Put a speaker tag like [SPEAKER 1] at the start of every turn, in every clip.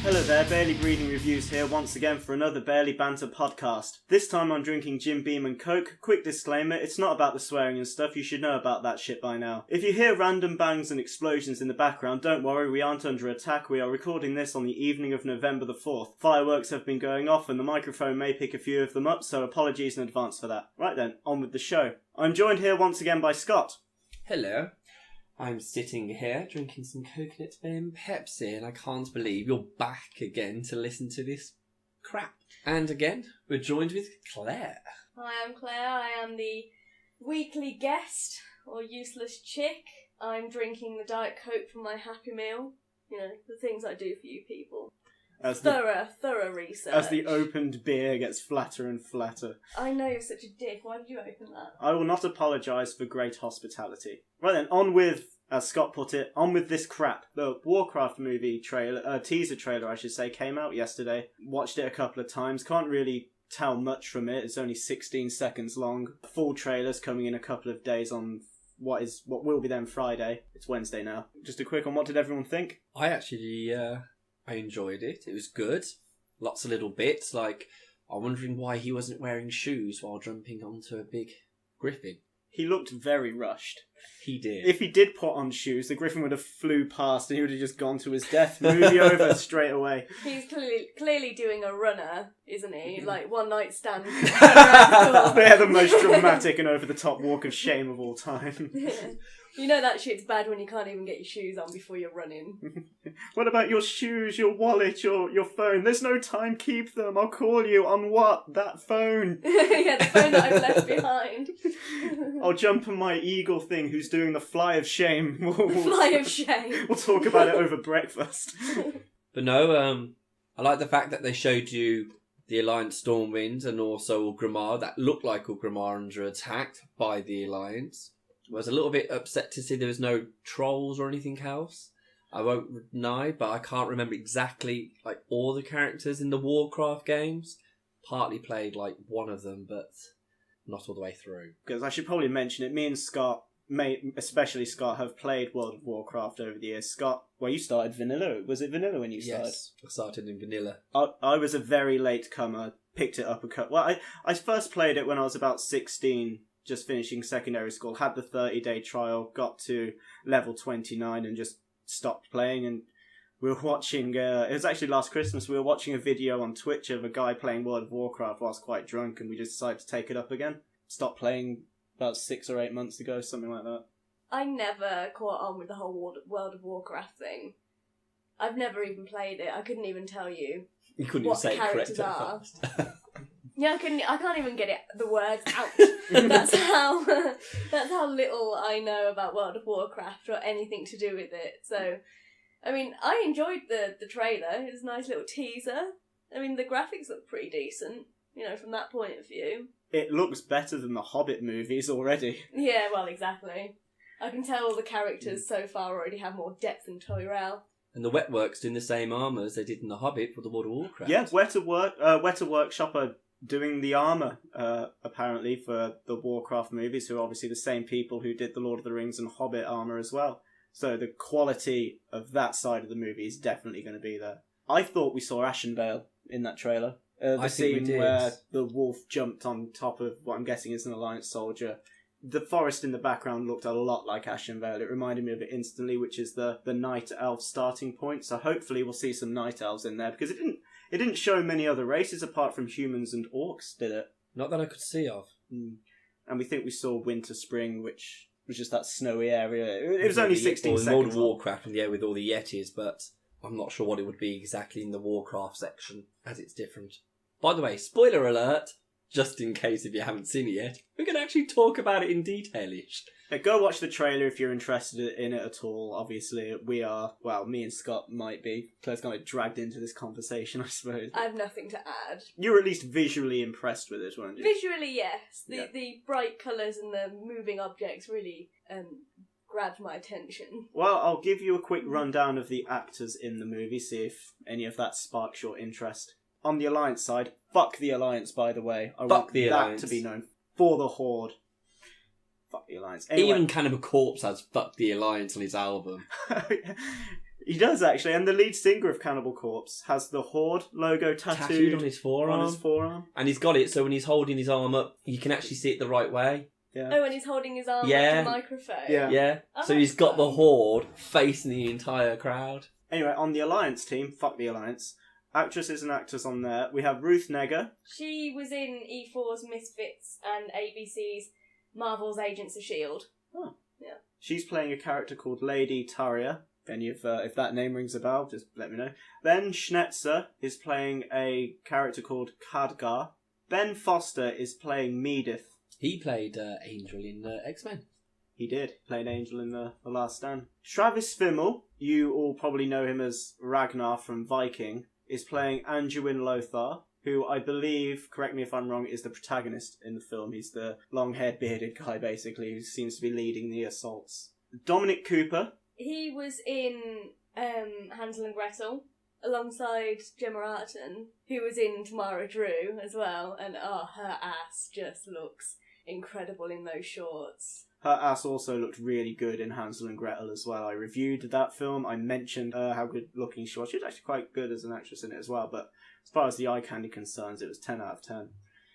[SPEAKER 1] Hello there, Barely Breathing Reviews here once again for another Barely Banter Podcast. This time I'm drinking Jim Beam and Coke. Quick disclaimer, it's not about the swearing and stuff, you should know about that shit by now. If you hear random bangs and explosions in the background, don't worry, we aren't under attack. We are recording this on the evening of November the 4th. Fireworks have been going off and the microphone may pick a few of them up, so apologies in advance for that. Right then, on with the show. I'm joined here once again by Scott.
[SPEAKER 2] Hello. I'm sitting here drinking some coconut and Pepsi, and I can't believe you're back again to listen to this crap. And again, we're joined with Claire.
[SPEAKER 3] Hi, I'm Claire. I am the weekly guest, or useless chick. I'm drinking the Diet Coke for my Happy Meal. You know, the things I do for you people. Thorough research.
[SPEAKER 1] As the opened beer gets flatter and flatter.
[SPEAKER 3] I know you're such a dick. Why did you open that?
[SPEAKER 1] I will not apologise for great hospitality. Right then, on with, as Scott put it, on with this crap. The Warcraft movie trailer, teaser trailer I should say, came out yesterday. Watched it a couple of times. Can't really tell much from it. It's only 16 seconds long. Full trailer's coming in a couple of days on what will be then Friday. It's Wednesday now. Just a quick on, what did everyone think?
[SPEAKER 2] I enjoyed it. It was good. Lots of little bits, like I'm wondering why he wasn't wearing shoes while jumping onto a big griffin.
[SPEAKER 1] He looked very rushed.
[SPEAKER 2] He did.
[SPEAKER 1] If he did put on shoes, the griffin would have flew past and he would have just gone to his death. Movie over straight away.
[SPEAKER 3] He's clearly doing a runner, isn't he? Like one night stand.
[SPEAKER 1] They're the most dramatic and over-the-top walk of shame of all time.
[SPEAKER 3] Yeah. You know that shit's bad when you can't even get your shoes on before you're running.
[SPEAKER 1] What about your shoes, your wallet, your phone? There's no time, keep them. I'll call you on what? That phone.
[SPEAKER 3] Yeah, the phone that I've left behind.
[SPEAKER 1] I'll jump on my eagle thing who's doing the fly of shame.
[SPEAKER 3] Fly of shame.
[SPEAKER 1] We'll talk about it over breakfast.
[SPEAKER 2] But no, I like the fact that they showed you the Alliance Stormwind and also Ulgrimmar that looked like Ulgrimmar under attack by the Alliance. I was a little bit upset to see there was no trolls or anything else. I won't deny, but I can't remember exactly like all the characters in the Warcraft games. Partly played like one of them, but not all the way through.
[SPEAKER 1] Because I should probably mention it, me and Scott, especially Scott, have played World of Warcraft over the years. Scott, well, you started vanilla. Was it vanilla when you started?
[SPEAKER 2] Yes, I started in vanilla.
[SPEAKER 1] I was a very late comer, picked it up I first played it when I was about 16, just finishing secondary school, had the 30-day trial, got to level 29 and just stopped playing. And we were watching, it was actually last Christmas, we were watching a video on Twitch of a guy playing World of Warcraft whilst quite drunk, and we just decided to take it up again. Stopped playing about 6 or 8 months ago, something like that.
[SPEAKER 3] I never caught on with the whole World of Warcraft thing. I've never even played it. I couldn't even tell you
[SPEAKER 2] You couldn't
[SPEAKER 3] what
[SPEAKER 2] even say
[SPEAKER 3] characters
[SPEAKER 2] it correct
[SPEAKER 3] are.
[SPEAKER 2] at first.
[SPEAKER 3] Yeah, I can't even get the words out. That's how little I know about World of Warcraft or anything to do with it. So, I mean, I enjoyed the trailer. It was a nice little teaser. I mean, the graphics look pretty decent, you know, from that point of view.
[SPEAKER 1] It looks better than the Hobbit movies already.
[SPEAKER 3] Yeah, well, exactly. I can tell all the characters so far already have more depth than Tyrell.
[SPEAKER 2] And the Wetworks doing the same armour as they did in the Hobbit for the World of Warcraft.
[SPEAKER 1] Yeah, Weta Workshop are doing the armour, apparently, for the Warcraft movies, who are obviously the same people who did the Lord of the Rings and Hobbit armour as well. So the quality of that side of the movie is definitely going to be there. I thought we saw Ashenvale in that trailer. The scene where the wolf jumped on top of what I'm guessing is an Alliance soldier. The forest in the background looked a lot like Ashenvale. It reminded me of it instantly, which is the Night Elf starting point. So hopefully we'll see some Night Elves in there, because it didn't show many other races apart from humans and orcs, did it?
[SPEAKER 2] Not that I could see of.
[SPEAKER 1] And we think we saw Winter Spring, which was just that snowy area. It was only 16 seconds.
[SPEAKER 2] World of Warcraft and with all the Yetis, but I'm not sure what it would be exactly in the Warcraft section, as it's different. By the way, spoiler alert, just in case if you haven't seen it yet, we're going to actually talk about it in detail-ish.
[SPEAKER 1] Go watch the trailer if you're interested in it at all. Obviously, we are, well, me and Scott might be. Claire's kind of dragged into this conversation, I suppose.
[SPEAKER 3] I have nothing to add.
[SPEAKER 1] You were at least visually impressed with it, weren't you?
[SPEAKER 3] Visually, yes. The bright colours and the moving objects really grabbed my attention.
[SPEAKER 1] Well, I'll give you a quick rundown of the actors in the movie, see if any of that sparks your interest. On the Alliance side, fuck the Alliance, by the way. I want that to be known. For the Horde. Fuck the Alliance. Anyway.
[SPEAKER 2] Even Cannibal Corpse has Fuck the Alliance on his album.
[SPEAKER 1] He does, actually, and the lead singer of Cannibal Corpse has the Horde logo tattooed
[SPEAKER 2] on his forearm. And he's got it, so when he's holding his arm up, you can actually see it the right way.
[SPEAKER 1] Yeah.
[SPEAKER 3] Oh, and he's holding his arm up
[SPEAKER 2] Yeah.
[SPEAKER 3] to the microphone.
[SPEAKER 1] Yeah.
[SPEAKER 2] Yeah.
[SPEAKER 3] Oh,
[SPEAKER 2] So he's
[SPEAKER 3] that's
[SPEAKER 2] got the
[SPEAKER 3] fun.
[SPEAKER 2] Horde facing the entire crowd.
[SPEAKER 1] Anyway, on the Alliance team, fuck the Alliance, actresses and actors on there, we have Ruth Negga.
[SPEAKER 3] She was in E4's Misfits and ABC's Marvel's Agents of S.H.I.E.L.D.
[SPEAKER 1] Oh.
[SPEAKER 3] Yeah.
[SPEAKER 1] She's playing a character called Lady Taria. If that name rings a bell, just let me know. Ben Schnetzer is playing a character called Khadgar. Ben Foster is playing Medith.
[SPEAKER 2] He played Angel in X-Men.
[SPEAKER 1] He did, played Angel in the Last Stand. Travis Fimmel, you all probably know him as Ragnar from Viking, is playing Anduin Lothar, who I believe, correct me if I'm wrong, is the protagonist in the film. He's the long-haired bearded guy, basically, who seems to be leading the assaults. Dominic Cooper.
[SPEAKER 3] He was in Hansel and Gretel alongside Gemma Arterton, who was in Tamara Drew as well, and her ass just looks incredible in those shorts.
[SPEAKER 1] Her ass also looked really good in Hansel and Gretel as well. I reviewed that film. I mentioned how good looking she was. She was actually quite good as an actress in it as well, but as far as the eye candy concerns, it was 10 out of 10.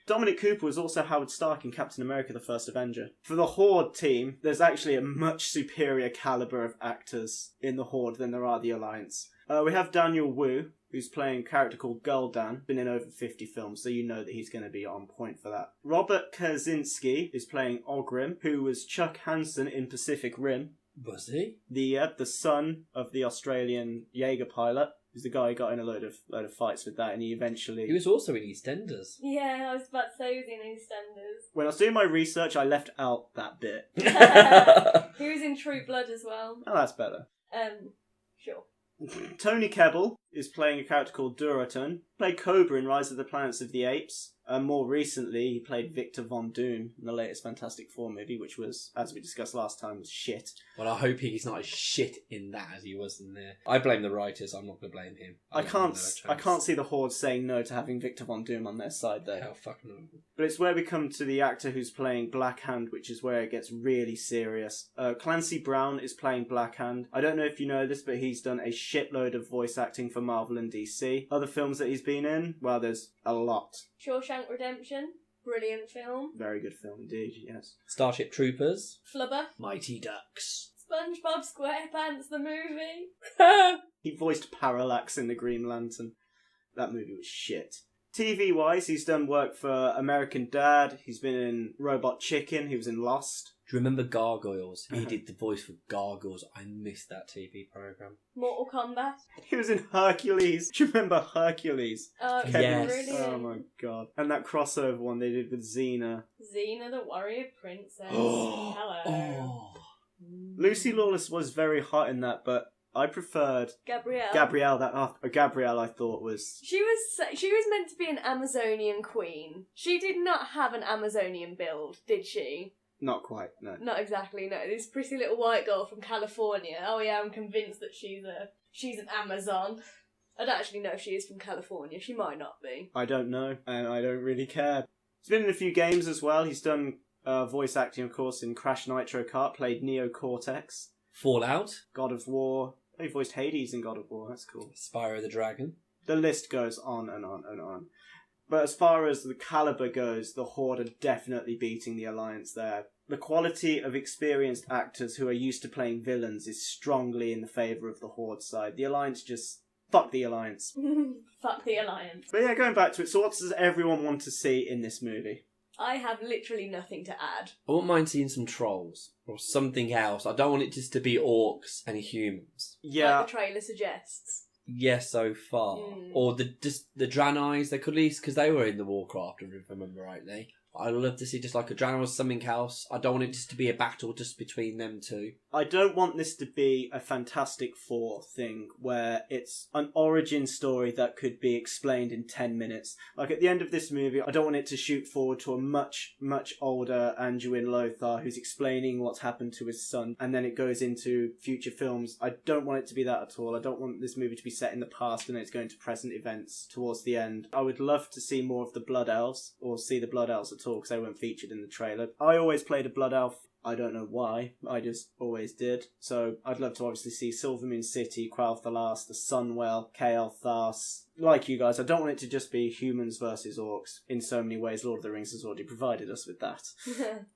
[SPEAKER 1] Dominic Cooper was also Howard Stark in Captain America: The First Avenger. For the Horde team, there's actually a much superior calibre of actors in the Horde than there are the Alliance. We have Daniel Wu, who's playing a character called Gul'dan, been in over 50 films, so you know that he's going to be on point for that. Robert Kaczynski is playing Ogrim, who was Chuck Hansen in Pacific Rim.
[SPEAKER 2] Was he?
[SPEAKER 1] The son of the Australian Jaeger pilot. He's the guy who got in a load of fights with that, and he eventually...
[SPEAKER 2] He was also in EastEnders.
[SPEAKER 3] Yeah, I was about to say he was in EastEnders.
[SPEAKER 1] When I was doing my research, I left out that bit.
[SPEAKER 3] He was in True Blood as well.
[SPEAKER 1] Oh, that's better.
[SPEAKER 3] Sure.
[SPEAKER 1] Tony Kebbell is playing a character called Durotan. Played Cobra in Rise of the Planets of the Apes. More recently, he played Victor Von Doom in the latest Fantastic Four movie, which was, as we discussed last time, was shit.
[SPEAKER 2] Well, I hope he's not as shit in that as he was in there. I blame the writers. I'm not going to blame him.
[SPEAKER 1] I can't see the Horde saying no to having Victor Von Doom on their side, though.
[SPEAKER 2] Hell, fuck no.
[SPEAKER 1] But it's where we come to the actor who's playing Black Hand, which is where it gets really serious. Clancy Brown is playing Black Hand. I don't know if you know this, but he's done a shitload of voice acting for Marvel and DC. Other films that he's been in, well, there's a lot.
[SPEAKER 3] Shawshank Redemption. Brilliant film.
[SPEAKER 1] Very good film indeed, yes.
[SPEAKER 2] Starship Troopers.
[SPEAKER 3] Flubber.
[SPEAKER 2] Mighty Ducks.
[SPEAKER 3] SpongeBob SquarePants the movie.
[SPEAKER 1] He voiced Parallax in The Green Lantern. That movie was shit. TV-wise, he's done work for American Dad. He's been in Robot Chicken. He was in Lost.
[SPEAKER 2] Do you remember Gargoyles? He did the voice for Gargoyles. I missed that TV programme.
[SPEAKER 3] Mortal Kombat.
[SPEAKER 1] He was in Hercules. Do you remember Hercules?
[SPEAKER 3] Oh,
[SPEAKER 2] Yes.
[SPEAKER 3] brilliant.
[SPEAKER 1] Oh my god. And that crossover one they did with Xena.
[SPEAKER 3] Xena the Warrior Princess. Hello.
[SPEAKER 2] Oh.
[SPEAKER 1] Lucy Lawless was very hot in that, but I preferred
[SPEAKER 3] Gabrielle.
[SPEAKER 1] Gabrielle I thought was...
[SPEAKER 3] She was meant to be an Amazonian queen. She did not have an Amazonian build, did she?
[SPEAKER 1] Not quite, no.
[SPEAKER 3] Not exactly, no. This pretty little white girl from California. Oh yeah, I'm convinced that she's an Amazon. I don't actually know if she is from California. She might not be.
[SPEAKER 1] I don't know, and I don't really care. He's been in a few games as well. He's done voice acting, of course, in Crash Nitro Kart, played Neo Cortex.
[SPEAKER 2] Fallout.
[SPEAKER 1] God of War. He voiced Hades in God of War, that's cool.
[SPEAKER 2] Spyro the Dragon.
[SPEAKER 1] The list goes on and on and on. But as far as the calibre goes, the Horde are definitely beating the Alliance there. The quality of experienced actors who are used to playing villains is strongly in the favour of the Horde side. The Alliance just... Fuck the Alliance.
[SPEAKER 3] Fuck the Alliance.
[SPEAKER 1] But yeah, going back to it, so what does everyone want to see in this movie?
[SPEAKER 3] I have literally nothing to add.
[SPEAKER 2] I wouldn't mind seeing some trolls or something else. I don't want it just to be orcs and humans.
[SPEAKER 1] Yeah.
[SPEAKER 3] Like the trailer suggests.
[SPEAKER 2] Yes, so far. Or the Draenei's, they could at least, because they were in the Warcraft, if I remember rightly. I'd love to see just like a Draenei or something else. I don't want it just to be a battle just between them two.
[SPEAKER 1] I don't want this to be a Fantastic Four thing where it's an origin story that could be explained in 10 minutes. Like at the end of this movie, I don't want it to shoot forward to a much, much older Anduin Lothar who's explaining what's happened to his son, and then it goes into future films. I don't want it to be that at all. I don't want this movie to be set in the past and it's going to present events towards the end. I would love to see more of the Blood Elves, or see the Blood Elves at all, because they weren't featured in the trailer. I always played a Blood Elf I don't know why. I just always did. So I'd love to obviously see Silvermoon City, Kralth the Last, the Sunwell, KL Thas. Like you guys, I don't want it to just be humans versus orcs. In so many ways, Lord of the Rings has already provided us with that.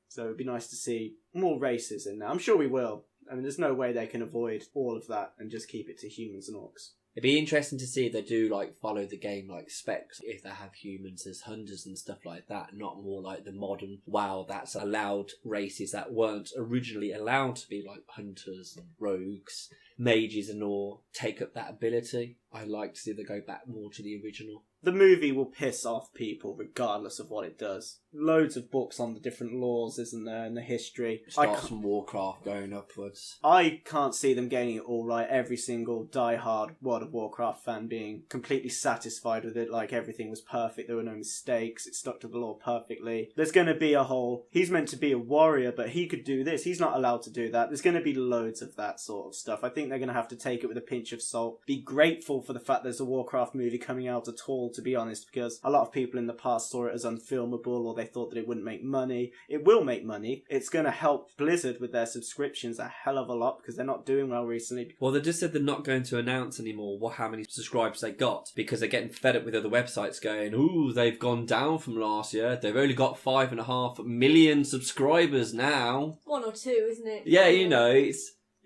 [SPEAKER 1] So it'd be nice to see more races in there. I'm sure we will. I mean, there's no way they can avoid all of that and just keep it to humans and orcs.
[SPEAKER 2] It'd be interesting to see if they do follow the game like specs, if they have humans as hunters and stuff like that, not more like the modern WoW that's allowed races that weren't originally allowed to be like hunters and rogues, mages and all, take up that ability. I like to see them go back more to the original.
[SPEAKER 1] The movie will piss off people regardless of what it does. Loads of books on the different laws, isn't there, and the history.
[SPEAKER 2] Starts from Warcraft going upwards.
[SPEAKER 1] I can't see them getting it all right. Every single die-hard World of Warcraft fan being completely satisfied with it, like everything was perfect, there were no mistakes, it stuck to the lore perfectly. There's going to be a whole, he's meant to be a warrior, but he could do this, he's not allowed to do that. There's going to be loads of that sort of stuff. I think they're going to have to take it with a pinch of salt. Be grateful for the fact there's a Warcraft movie coming out at all, to be honest, because a lot of people in the past saw it as unfilmable, or they thought that it wouldn't make money. It will make money. It's going to help Blizzard with their subscriptions a hell of a lot, because they're not doing well recently.
[SPEAKER 2] Well, they just said they're not going to announce anymore how many subscribers they got, because they're getting fed up with other websites going, ooh, they've gone down from last year. They've only got 5.5 million subscribers now.
[SPEAKER 3] 1 or 2, isn't it?
[SPEAKER 2] Yeah,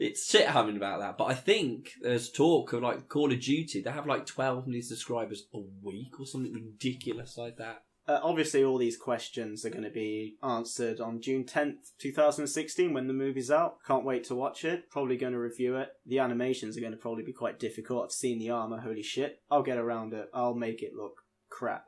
[SPEAKER 2] it's shit having about that. But I think there's talk of Call of Duty. They have 12 million subscribers a week or something ridiculous like that.
[SPEAKER 1] Obviously, all these questions are going to be answered on June 10th, 2016, when the movie's out. Can't wait to watch it. Probably going to review it. The animations are going to probably be quite difficult. I've seen the armour, holy shit. I'll get around it. I'll make it look crap.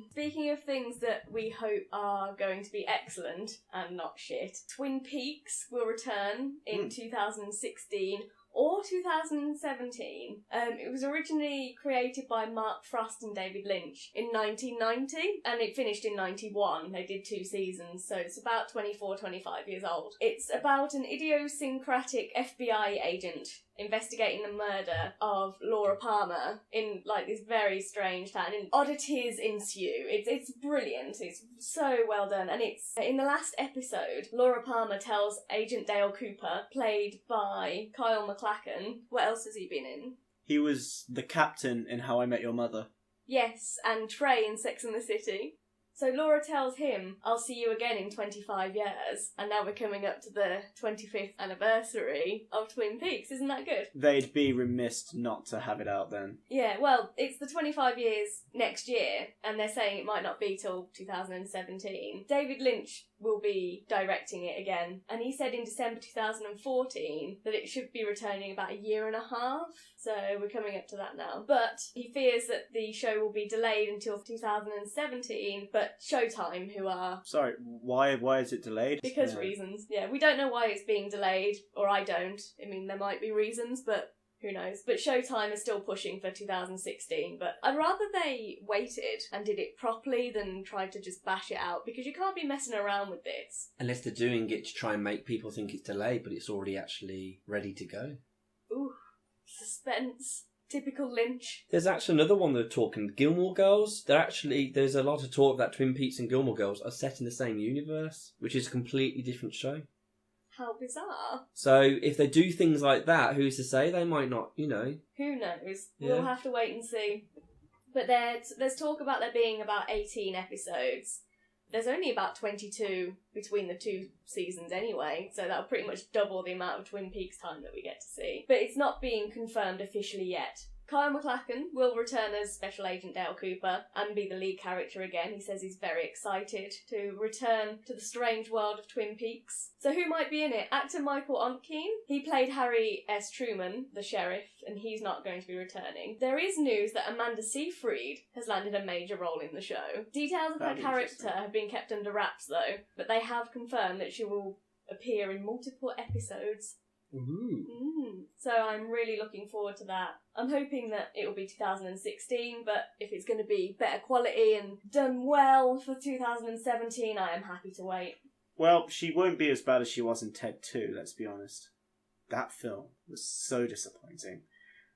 [SPEAKER 3] Speaking of things that we hope are going to be excellent and not shit, Twin Peaks will return in 2016 or 2017. It was originally created by Mark Frost and David Lynch in 1990, and it finished in 91. They did 2 seasons, so it's about 24, 25 years old. It's about an idiosyncratic FBI agent investigating the murder of Laura Palmer in this very strange town, and oddities ensue. It's brilliant. It's so well done, and it's in the last episode, Laura Palmer tells Agent Dale Cooper, played by Kyle MacLachlan. What else has he been in?
[SPEAKER 1] He was the captain in How I Met Your Mother.
[SPEAKER 3] Yes, and Trey in Sex and the City. So Laura tells him, I'll see you again in 25 years. And now we're coming up to the 25th anniversary of Twin Peaks. Isn't that good?
[SPEAKER 1] They'd be remiss not to have it out then.
[SPEAKER 3] Yeah, well, it's the 25 years next year, and they're saying it might not be till 2017. David Lynch will be directing it again, and he said in December 2014 that it should be returning about 1.5 years. So we're coming up to that now. But he fears that the show will be delayed until 2017, but Showtime, who are...
[SPEAKER 1] Sorry, why is it delayed?
[SPEAKER 3] Because reasons. Yeah, we don't know why it's being delayed, or I don't. I mean, there might be reasons, but who knows? But Showtime is still pushing for 2016, but I'd rather they waited and did it properly than tried to just bash it out, because you can't be messing around with this.
[SPEAKER 2] Unless they're doing it to try and make people think it's delayed, but it's already actually ready to go.
[SPEAKER 3] Ooh, suspense. Typical Lynch.
[SPEAKER 2] There's actually another one they're talking, Gilmore Girls. There's a lot of talk that Twin Peaks and Gilmore Girls are set in the same universe, which is a completely different show.
[SPEAKER 3] How bizarre.
[SPEAKER 2] So if they do things like that, who's to say they might not,
[SPEAKER 3] Who knows?
[SPEAKER 2] Yeah.
[SPEAKER 3] We'll have to wait and see. But there's talk about there being about 18 episodes. There's only about 22 between the 2 seasons anyway, so that'll pretty much double the amount of Twin Peaks time that we get to see. But it's not being confirmed officially yet. Kyle MacLachlan will return as Special Agent Dale Cooper and be the lead character again. He says he's very excited to return to the strange world of Twin Peaks. So who might be in it? Actor Michael Ontkean. He played Harry S. Truman, the sheriff, and he's not going to be returning. There is news that Amanda Seyfried has landed a major role in the show. Details of her character have been kept under wraps though, but they have confirmed that she will appear in multiple episodes. So I'm really looking forward to that. I'm hoping that it will be 2016, but if it's going to be better quality and done well for 2017, I am happy to wait.
[SPEAKER 1] Well, she won't be as bad as she was in Ted 2, let's be honest. That film was so disappointing.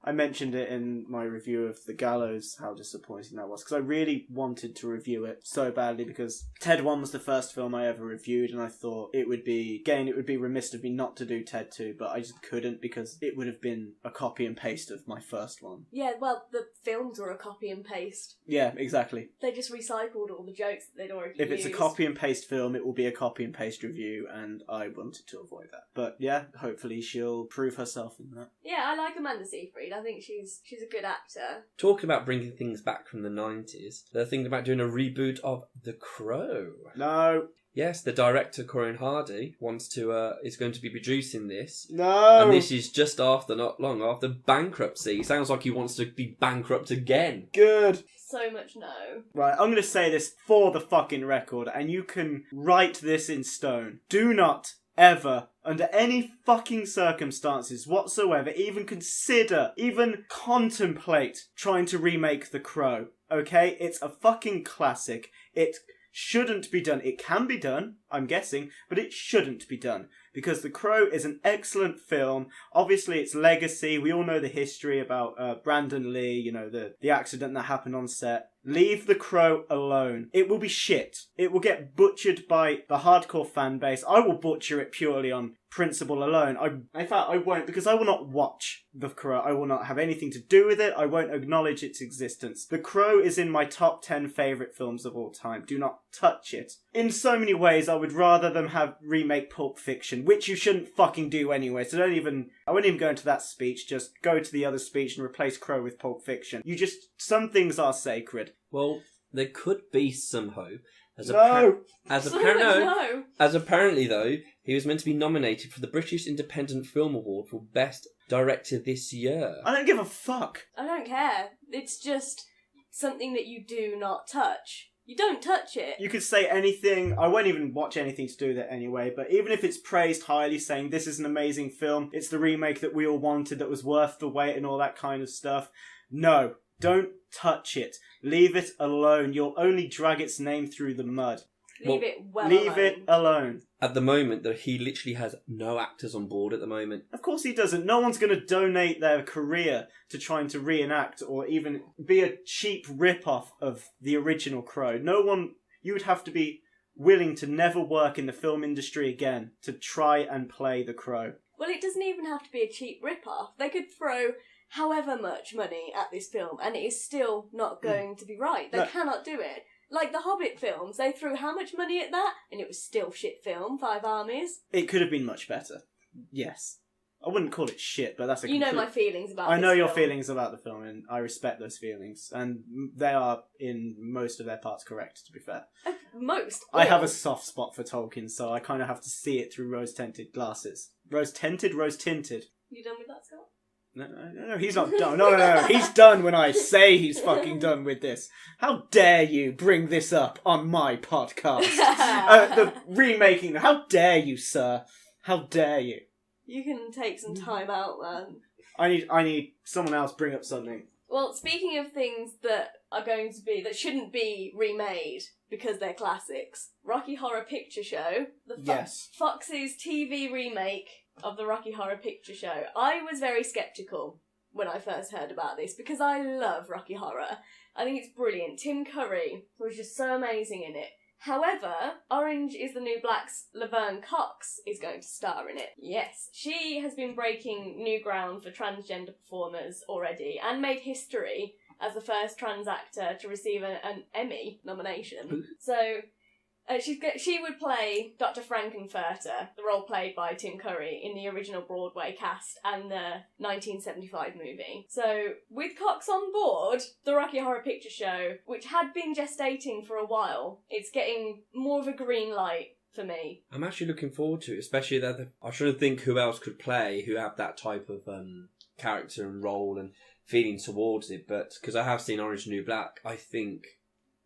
[SPEAKER 1] I mentioned it in my review of The Gallows, how disappointing that was, because I really wanted to review it so badly, because Ted 1 was the first film I ever reviewed, and I thought it would be remiss of me not to do Ted 2, but I just couldn't, because it would have been a copy and paste of my first one.
[SPEAKER 3] Yeah, well, the films were a copy and paste.
[SPEAKER 1] Yeah, exactly.
[SPEAKER 3] They just recycled all the jokes that they'd already
[SPEAKER 1] If
[SPEAKER 3] used.
[SPEAKER 1] it's a copy and paste film, it will be a copy and paste review, and I wanted to avoid that. But yeah, hopefully she'll prove herself in that.
[SPEAKER 3] Yeah, I like Amanda Seyfried. I think she's a good actor.
[SPEAKER 2] Talking about bringing things back from the 90s, they're thinking about doing a reboot of The Crow.
[SPEAKER 1] No.
[SPEAKER 2] Yes, the director, Corin Hardy, is going to be producing this.
[SPEAKER 1] No!
[SPEAKER 2] And this is just not long after bankruptcy. Sounds like he wants to be bankrupt again.
[SPEAKER 1] Good.
[SPEAKER 3] So much no.
[SPEAKER 1] Right, I'm going to say this for the fucking record, and you can write this in stone. Do not ever, under any fucking circumstances whatsoever, even consider, even contemplate trying to remake The Crow. Okay? It's a fucking classic. It shouldn't be done. It can be done, I'm guessing, but it shouldn't be done. Because The Crow is an excellent film. Obviously, its legacy, we all know the history about Brandon Lee, you know, the accident that happened on set. Leave The Crow alone. It will be shit. It will get butchered by the hardcore fan base. I will butcher it purely on principle alone. In fact, I won't, because I will not watch The Crow. I will not have anything to do with it. I won't acknowledge its existence. The Crow is in my top 10 favourite films of all time. Do not touch it. In so many ways, I would rather them have remake Pulp Fiction, which you shouldn't fucking do anyway. So I wouldn't even go into that speech. Just go to the other speech and replace Crow with Pulp Fiction. Some things are sacred.
[SPEAKER 2] Well, there could be some hope. As apparently, though, he was meant to be nominated for the British Independent Film Award for Best Director this year.
[SPEAKER 1] I don't give a fuck.
[SPEAKER 3] I don't care. It's just something that you do not touch. You don't touch it.
[SPEAKER 1] You could say anything. I won't even watch anything to do with it anyway, but even if it's praised highly, saying this is an amazing film, it's the remake that we all wanted, that was worth the wait and all that kind of stuff. No, don't touch it. Leave it alone. You'll only drag its name through the mud.
[SPEAKER 3] Leave it alone.
[SPEAKER 2] At the moment, though, he literally has no actors on board at the moment.
[SPEAKER 1] Of course he doesn't. No one's going to donate their career to trying to reenact or even be a cheap rip-off of the original Crow. No one... You would have to be willing to never work in the film industry again to try and play the Crow.
[SPEAKER 3] Well, it doesn't even have to be a cheap rip-off. They could throw however much money at this film and it is still not going to be right. They cannot do it. Like the Hobbit films, they threw how much money at that and it was still shit film, Five Armies.
[SPEAKER 1] It could have been much better. Yes. I wouldn't call it shit, but that's a
[SPEAKER 3] You know my feelings about
[SPEAKER 1] I know
[SPEAKER 3] this
[SPEAKER 1] your
[SPEAKER 3] film.
[SPEAKER 1] feelings about the film, and I respect those feelings. And they are, in most of their parts, correct, to be fair.
[SPEAKER 3] Most.
[SPEAKER 1] I have a soft spot for Tolkien, so I kind of have to see it through rose-tinted glasses. Rose-tinted? Rose-tinted.
[SPEAKER 3] You done with that, Scott?
[SPEAKER 1] No, he's not done. No. He's done when I say he's fucking done with this. How dare you bring this up on my podcast? The remaking. How dare you, sir? How dare you?
[SPEAKER 3] You can take some time out, man.
[SPEAKER 1] I need someone else bring up something.
[SPEAKER 3] Well, speaking of things that shouldn't be remade because they're classics, Rocky Horror Picture Show, Fox's TV remake of the Rocky Horror Picture Show. I was very sceptical when I first heard about this because I love Rocky Horror. I think it's brilliant. Tim Curry was just so amazing in it. However, Orange is the New Black's Laverne Cox is going to star in it. Yes, she has been breaking new ground for transgender performers already and made history as the first trans actor to receive an Emmy nomination. So she would play Dr. Frankenfurter, the role played by Tim Curry in the original Broadway cast and the 1975 movie. So, with Cox on board, the Rocky Horror Picture Show, which had been gestating for a while, it's getting more of a green light for me.
[SPEAKER 2] I'm actually looking forward to it, especially that I should think who else could play who have that type of character and role and feeling towards it, but because I have seen Orange New Black, I think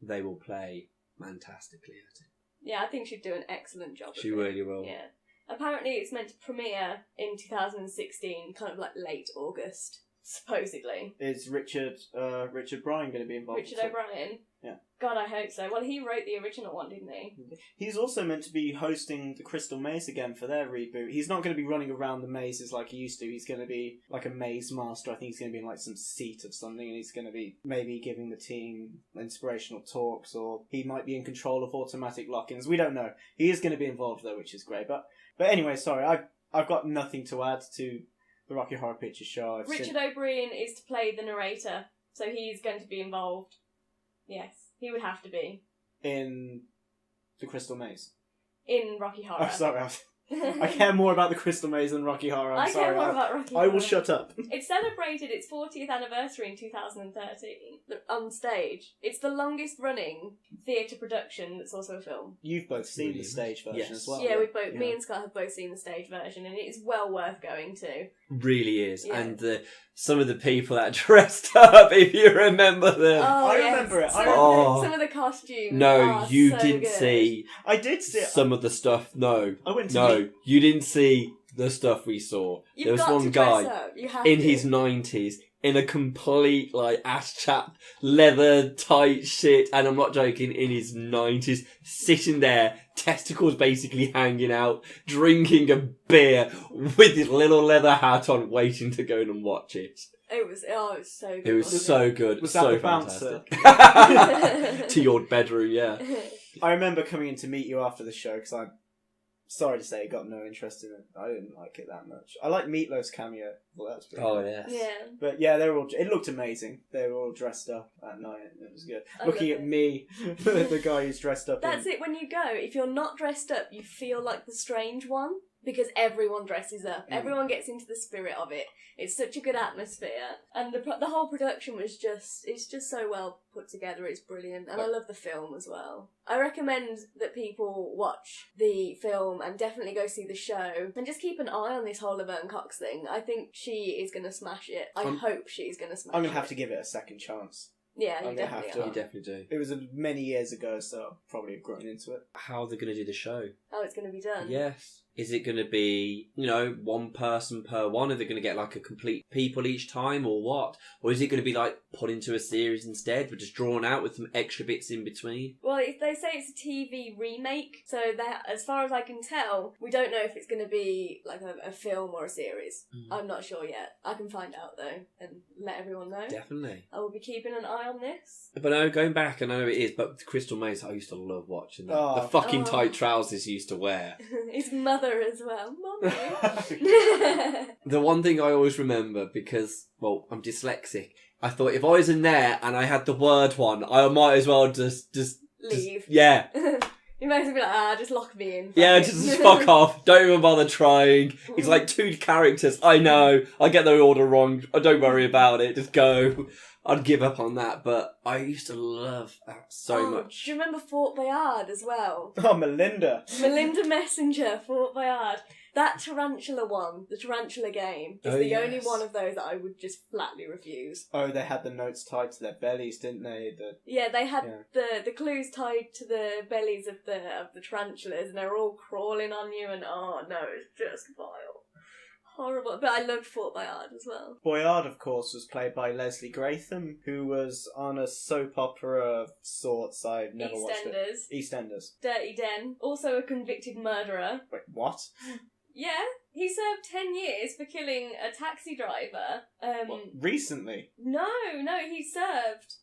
[SPEAKER 2] they will play fantastically at it.
[SPEAKER 3] Yeah, I think she'd do an excellent job.
[SPEAKER 2] She really will.
[SPEAKER 3] Yeah. Apparently it's meant to premiere in 2016, kind of like late August. supposedly.
[SPEAKER 1] Is Richard Bryan going to be involved?
[SPEAKER 3] Richard O'Brien?
[SPEAKER 1] Yeah.
[SPEAKER 3] God, I hope so. Well, he wrote the original one, didn't he?
[SPEAKER 1] He's also meant to be hosting the Crystal Maze again for their reboot. He's not going to be running around the mazes like he used to. He's going to be like a maze master. I think he's going to be in like some seat of something, and he's going to be maybe giving the team inspirational talks, or he might be in control of automatic lock-ins. We don't know. He is going to be involved though, which is great. But anyway, sorry, I've got nothing to add to the Rocky Horror Picture Show.
[SPEAKER 3] Richard O'Brien is to play the narrator, so he's going to be involved. Yes, he would have to be.
[SPEAKER 1] In the Crystal Maze.
[SPEAKER 3] In Rocky Horror.
[SPEAKER 1] Oh, sorry. I care more about the Crystal Maze than Rocky Horror. I'm sorry.
[SPEAKER 3] I care more about Rocky Horror.
[SPEAKER 1] I will shut up.
[SPEAKER 3] It celebrated its 40th anniversary in 2013 on stage. It's the longest running theatre production that's also a film.
[SPEAKER 1] You've both seen the stage version as well.
[SPEAKER 3] Yeah, me and Scott have both seen the stage version, and it is well worth going to.
[SPEAKER 2] Really is.
[SPEAKER 3] Yeah.
[SPEAKER 2] And some of the people that dressed up, if you remember them.
[SPEAKER 3] Oh,
[SPEAKER 1] I
[SPEAKER 3] yes.
[SPEAKER 1] remember it.
[SPEAKER 3] Some of the costumes.
[SPEAKER 2] No, you
[SPEAKER 3] so
[SPEAKER 2] didn't
[SPEAKER 3] good.
[SPEAKER 2] see.
[SPEAKER 1] I did see it.
[SPEAKER 2] Some of the stuff. No.
[SPEAKER 1] I went to
[SPEAKER 2] No, you didn't see the stuff we saw.
[SPEAKER 3] You've
[SPEAKER 2] There was
[SPEAKER 3] got
[SPEAKER 2] one
[SPEAKER 3] to dress
[SPEAKER 2] guy
[SPEAKER 3] up. You have
[SPEAKER 2] in
[SPEAKER 3] to.
[SPEAKER 2] his 90s in a complete like ass chap leather tight shit, and I'm not joking, in his 90s, sitting there, testicles basically hanging out, drinking a beer with his little leather hat on, waiting to go in and watch it.
[SPEAKER 3] It was so good.
[SPEAKER 2] It was
[SPEAKER 3] wasn't
[SPEAKER 2] so good.
[SPEAKER 1] Was
[SPEAKER 2] so
[SPEAKER 1] that the bouncer?
[SPEAKER 2] fantastic. To your bedroom, yeah.
[SPEAKER 1] I remember coming in to meet you after the show because I'm sorry to say, got no interest in it. I didn't like it that much. I like Meatloaf's cameo. Well, that's pretty
[SPEAKER 2] Oh,
[SPEAKER 1] good.
[SPEAKER 2] yes.
[SPEAKER 3] Yeah.
[SPEAKER 1] But yeah, it looked amazing. They were all dressed up at night. It was good.
[SPEAKER 3] I
[SPEAKER 1] Looking
[SPEAKER 3] love
[SPEAKER 1] at
[SPEAKER 3] it.
[SPEAKER 1] me, the guy who's dressed up.
[SPEAKER 3] That's it. When you go, if you're not dressed up, you feel like the strange one because everyone dresses up. Everyone gets into the spirit of it. It's such a good atmosphere, and the whole production was it's just so well put together. It's brilliant, and I love the film as well. I recommend that people watch the film and definitely go see the show, and just keep an eye on this whole Laverne Cox thing. I think she is going to smash it. I hope she's going to smash it.
[SPEAKER 1] I'm going to have to give it a second chance.
[SPEAKER 3] Yeah,
[SPEAKER 1] I'm
[SPEAKER 3] you
[SPEAKER 1] gonna have
[SPEAKER 3] definitely
[SPEAKER 1] to.
[SPEAKER 3] are.
[SPEAKER 2] You definitely do.
[SPEAKER 1] It was many years ago, so I'll probably have grown into it.
[SPEAKER 2] How are they going to do the show?
[SPEAKER 3] How it's going to be done.
[SPEAKER 2] Yes. Is it going to be, one person per one? Are they going to get like a complete people each time, or what? Or is it going to be like put into a series instead, but just drawn out with some extra bits in between?
[SPEAKER 3] Well, if they say it's a TV remake, so that, as far as I can tell, we don't know if it's going to be like a film or a series. I'm not sure yet. I can find out though and let everyone know.
[SPEAKER 2] Definitely.
[SPEAKER 3] I will be keeping an eye on this.
[SPEAKER 2] But no, going back, I know it is, but Crystal Maze, I used to love watching that.
[SPEAKER 1] Oh.
[SPEAKER 2] The fucking
[SPEAKER 3] Oh.
[SPEAKER 2] tight trousers he used to wear.
[SPEAKER 3] His mother as well. Mommy.
[SPEAKER 2] The one thing I always remember, because, well, I'm dyslexic, I thought if I was in there and I had the word one, I might as well just
[SPEAKER 3] Leave.
[SPEAKER 2] yeah.
[SPEAKER 3] You might as well be like, just lock me in.
[SPEAKER 2] Yeah, just fuck off. Don't even bother trying. It's like two characters. I know. I get the order wrong. Don't worry about it. Just go. I'd give up on that, but I used to love that so much.
[SPEAKER 3] Do you remember Fort Boyard as well?
[SPEAKER 1] Oh, Melinda.
[SPEAKER 3] Melinda Messenger, Fort Boyard. That tarantula one, the tarantula game, is the only one of those that I would just flatly refuse.
[SPEAKER 1] Oh, they had the notes tied to their bellies, didn't they?
[SPEAKER 3] Yeah, they had the clues tied to the bellies of the tarantulas, and they were all crawling on you, and oh no, it's just vile. Horrible. But I loved Fort Boyard as well.
[SPEAKER 1] Boyard, of course, was played by Leslie Gratham, who was on a soap opera of sorts. I've never watched it. EastEnders.
[SPEAKER 3] Dirty Den. Also a convicted murderer.
[SPEAKER 1] Wait, what?
[SPEAKER 3] Yeah, he served 10 years for killing a taxi driver.
[SPEAKER 1] What, recently?
[SPEAKER 3] No, he served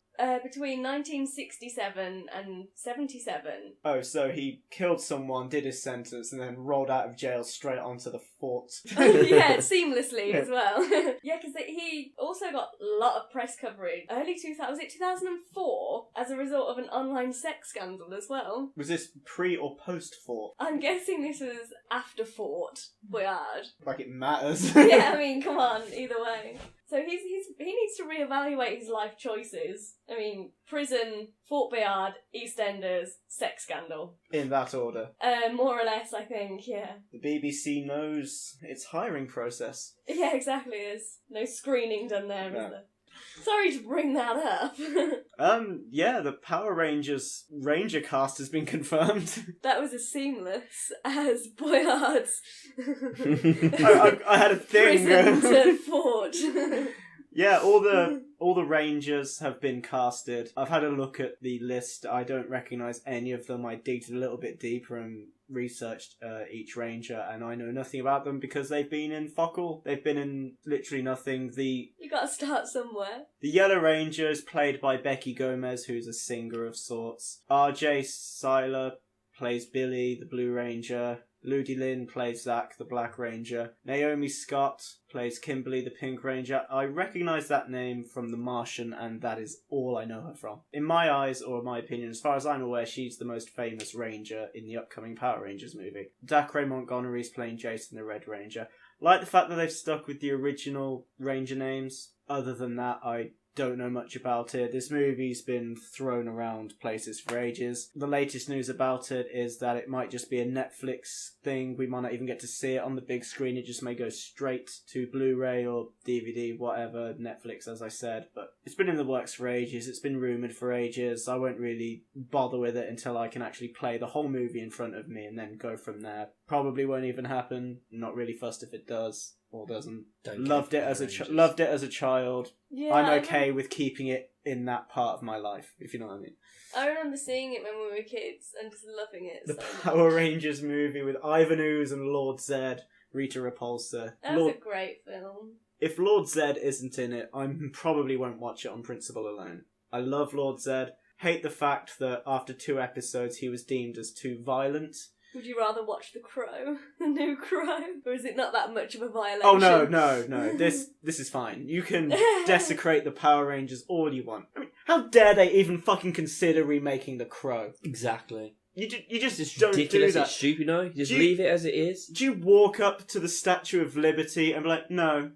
[SPEAKER 3] between 1967 and 77.
[SPEAKER 1] Oh, so he killed someone, did his sentence, and then rolled out of jail straight onto the fort.
[SPEAKER 3] Yeah, seamlessly as well. Yeah, because he also got a lot of press coverage. Early 2000, was it 2004? As a result of an online sex scandal as well.
[SPEAKER 1] Was this pre or post fort?
[SPEAKER 3] I'm guessing this was after Fort Boyard.
[SPEAKER 1] Like it matters.
[SPEAKER 3] Yeah, I mean, come on, either way. So he needs to reevaluate his life choices. I mean, prison, Fort Boyard, EastEnders, sex scandal.
[SPEAKER 1] In that order.
[SPEAKER 3] More or less, I think, yeah.
[SPEAKER 1] The BBC knows its hiring process.
[SPEAKER 3] Yeah, exactly. There's no screening done there,
[SPEAKER 1] No.
[SPEAKER 3] is there? Sorry to bring that up.
[SPEAKER 1] Yeah, the Power Rangers Ranger cast has been confirmed.
[SPEAKER 3] That was as seamless as Boyard's
[SPEAKER 1] I had a thing.
[SPEAKER 3] prison to Fort.
[SPEAKER 1] Yeah, all the Rangers have been casted. I've had a look at the list. I don't recognise any of them. I digged a little bit deeper and researched each Ranger, and I know nothing about them because they've been in Fockle. They've been in literally nothing.
[SPEAKER 3] You gotta start somewhere.
[SPEAKER 1] The Yellow Ranger is played by Becky Gomez, who's a singer of sorts. RJ Seiler plays Billy, the Blue Ranger. Ludi Lin plays Zack, the Black Ranger. Naomi Scott plays Kimberly, the Pink Ranger. I recognise that name from The Martian, and that is all I know her from. In my eyes, or my opinion, as far as I'm aware, she's the most famous Ranger in the upcoming Power Rangers movie. Dacre Montgomery's playing Jason, the Red Ranger. Like the fact that they've stuck with the original Ranger names. Other than that, I don't know much about it. This movie's been thrown around places for ages. The latest news about it is that it might just be a Netflix thing. We might not even get to see it on the big screen. It just may go straight to Blu-ray or DVD, whatever, Netflix, as I said. But it's been in the works for ages. It's been rumoured for ages. I won't really bother with it until I can actually play the whole movie in front of me and then go from there. Probably won't even happen. Not really fussed if it does or doesn't. Loved it as a child.
[SPEAKER 3] Yeah,
[SPEAKER 1] I'm okay with keeping it in that part of my life, if you know what I mean.
[SPEAKER 3] I remember seeing it when we were kids and just loving it.
[SPEAKER 1] The
[SPEAKER 3] so
[SPEAKER 1] Power
[SPEAKER 3] much.
[SPEAKER 1] Rangers movie with Ivan Ooze and Lord Zed, Rita Repulsa.
[SPEAKER 3] That was a great film.
[SPEAKER 1] If Lord Zed isn't in it, I probably won't watch it on principle alone. I love Lord Zed. Hate the fact that after 2 episodes he was deemed as too violent.
[SPEAKER 3] Would you rather watch The Crow, the new Crow? Or is it not that much of a violation?
[SPEAKER 1] Oh, no. This is fine. You can desecrate the Power Rangers all you want. I mean, how dare they even fucking consider remaking The Crow?
[SPEAKER 2] Exactly.
[SPEAKER 1] You just
[SPEAKER 2] It's
[SPEAKER 1] don't
[SPEAKER 2] ridiculous,
[SPEAKER 1] do that.
[SPEAKER 2] it's stupid, Just leave it as it is.
[SPEAKER 1] Do you walk up to the Statue of Liberty and be like, no,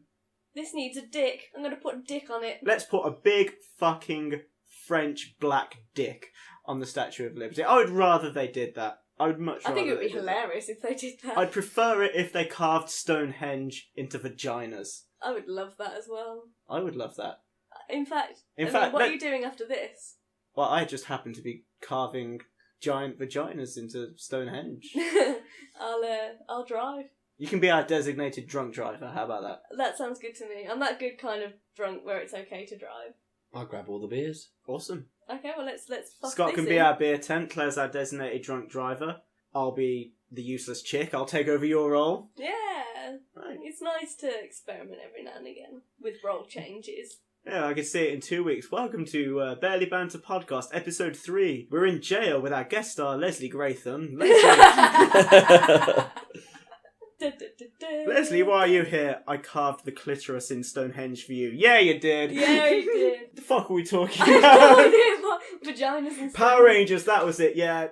[SPEAKER 3] This needs a dick. I'm going to put a dick on it.
[SPEAKER 1] let's put a big fucking French black dick on the Statue of Liberty. I would rather they did that. I would much rather
[SPEAKER 3] I think it would
[SPEAKER 1] they
[SPEAKER 3] be
[SPEAKER 1] did that.
[SPEAKER 3] hilarious if they did that.
[SPEAKER 1] I'd prefer it if they carved Stonehenge into vaginas.
[SPEAKER 3] I would love that as well.
[SPEAKER 1] I would love that.
[SPEAKER 3] In fact,
[SPEAKER 1] fact,
[SPEAKER 3] what are you doing after this?
[SPEAKER 1] Well, I just happen to be carving giant vaginas into Stonehenge.
[SPEAKER 3] I'll drive.
[SPEAKER 1] You can be our designated drunk driver. How about that?
[SPEAKER 3] That sounds good to me. I'm that good kind of drunk where it's okay to drive.
[SPEAKER 2] I'll grab all the beers.
[SPEAKER 1] Awesome.
[SPEAKER 3] Okay, well let's fuck
[SPEAKER 1] Scott
[SPEAKER 3] this
[SPEAKER 1] can be
[SPEAKER 3] in.
[SPEAKER 1] our beer tent. Claire's our designated drunk driver. I'll be the useless chick. I'll take over your role.
[SPEAKER 3] Yeah.
[SPEAKER 1] Right.
[SPEAKER 3] It's nice to experiment every now and again with role changes.
[SPEAKER 1] Yeah, I can see it in 2 weeks. Welcome to Barely Banter Podcast, Episode 3. We're in jail with our guest star, Leslie Gratham. Leslie, why are you here? I carved the clitoris in Stonehenge for you. Yeah, you did.
[SPEAKER 3] Yeah, you did.
[SPEAKER 1] The fuck are we talking
[SPEAKER 3] I
[SPEAKER 1] about?
[SPEAKER 3] told you about vaginas and stuff.
[SPEAKER 1] Power Rangers, that was it, yeah.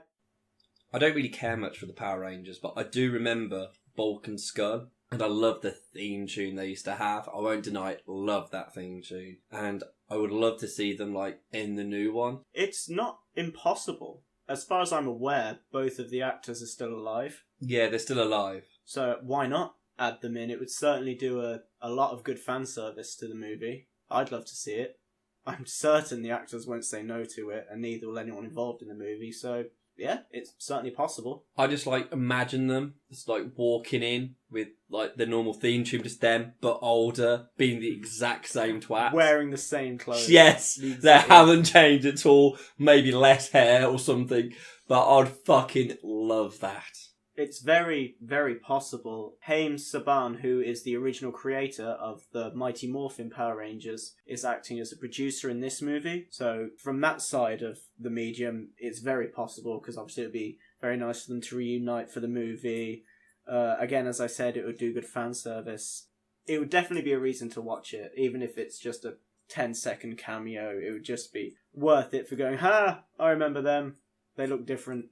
[SPEAKER 2] I don't really care much for the Power Rangers, but I do remember Bulk and Skull, and I love the theme tune they used to have. I won't deny it, love that theme tune. And I would love to see them, in the new one.
[SPEAKER 1] It's not impossible. As far as I'm aware, both of the actors are still alive.
[SPEAKER 2] Yeah, they're still alive.
[SPEAKER 1] So why not add them in? It would certainly do a lot of good fan service to the movie. I'd love to see it. I'm certain the actors won't say no to it, and neither will anyone involved in the movie, so yeah, it's certainly possible.
[SPEAKER 2] I just imagine them just walking in with the normal theme tune, just them, but older, being the exact same twat.
[SPEAKER 1] Wearing the same clothes.
[SPEAKER 2] Yes, they haven't changed at all. Maybe less hair or something, but I'd fucking love that.
[SPEAKER 1] It's very, very possible. Haim Saban, who is the original creator of the Mighty Morphin Power Rangers, is acting as a producer in this movie. So from that side of the medium, it's very possible, because obviously it would be very nice for them to reunite for the movie. Again, as I said, it would do good fan service. It would definitely be a reason to watch it, even if it's just a 10-second cameo. It would just be worth it for going, ha, I remember them. They look different.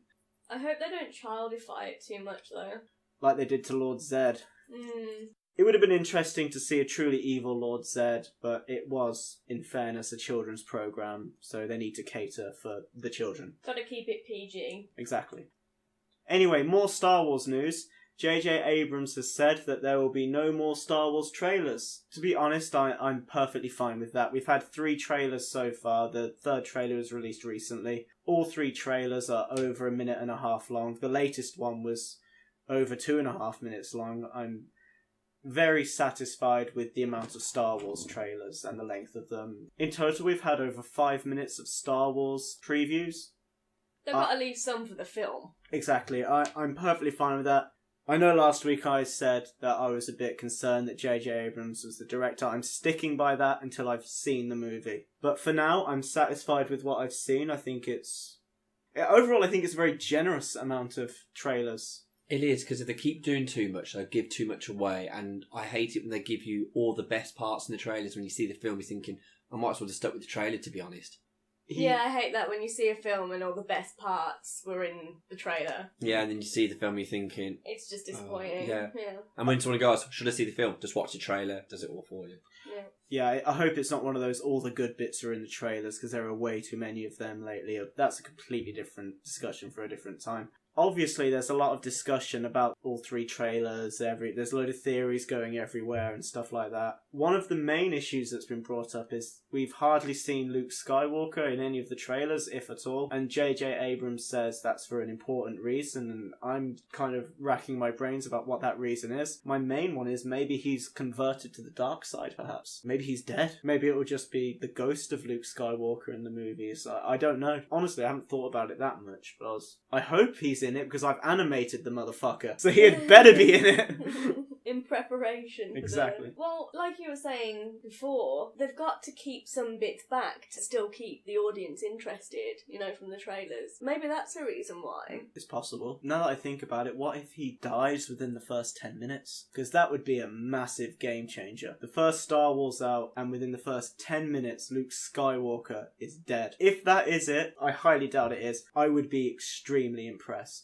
[SPEAKER 3] I hope they don't childify it too much, though.
[SPEAKER 1] Like they did to Lord Zed.
[SPEAKER 3] Mm.
[SPEAKER 1] It would have been interesting to see a truly evil Lord Zed, but it was, in fairness, a children's programme, so they need to cater for the children.
[SPEAKER 3] Gotta keep it PG.
[SPEAKER 1] Exactly. Anyway, more Star Wars news. J.J. Abrams has said that there will be no more Star Wars trailers. To be honest, I'm perfectly fine with that. We've had 3 trailers so far. The 3rd trailer was released recently. All 3 trailers are over 1.5 minutes long. The latest one was over 2.5 minutes long. very satisfied with the amount of Star Wars trailers and the length of them. In total, we've had over 5 minutes of Star Wars previews.
[SPEAKER 3] They've got to leave some for the film.
[SPEAKER 1] Exactly. I'm perfectly fine with that. I know last week I said that I was a bit concerned that J.J. Abrams was the director. I'm sticking by that until I've seen the movie. But for now, I'm satisfied with what I've seen. Overall, I think it's a very generous amount of trailers.
[SPEAKER 2] It is, because if they keep doing too much, they'll give too much away. And I hate it when they give you all the best parts in the trailers. When you see the film, you're thinking, I might as well just stuck with the trailer, to be honest.
[SPEAKER 3] Yeah, I hate that when you see a film and all the best parts were in the trailer.
[SPEAKER 2] Yeah, and then you see the film, you're thinking...
[SPEAKER 3] It's just disappointing.
[SPEAKER 2] Yeah. And when someone goes, should I see the film? Just watch the trailer. Does it all for you.
[SPEAKER 1] Yeah, I hope it's not one of those all the good bits are in the trailers, because there are way too many of them lately. That's a completely different discussion for a different time. Obviously, there's a lot of discussion about all 3 trailers. There's a load of theories going everywhere and stuff like that. One of the main issues that's been brought up is we've hardly seen Luke Skywalker in any of the trailers, if at all. And J.J. Abrams says that's for an important reason, and I'm kind of racking my brains about what that reason is. My main one is maybe he's converted to the dark side, perhaps. Maybe he's dead. Maybe it will just be the ghost of Luke Skywalker in the movies. I don't know. Honestly, I haven't thought about it that much, but I hope he's in it because I've animated the motherfucker, so he had better be in it.
[SPEAKER 3] In preparation for
[SPEAKER 1] exactly.
[SPEAKER 3] Well, like you were saying before, they've got to keep some bits back to still keep the audience interested, from the trailers. Maybe that's a reason why.
[SPEAKER 1] It's possible. Now that I think about it, what if he dies within the first 10 minutes? Because that would be a massive game changer. The first Star Wars out, and within the first 10 minutes, Luke Skywalker is dead. If that is it, I highly doubt it is, I would be extremely impressed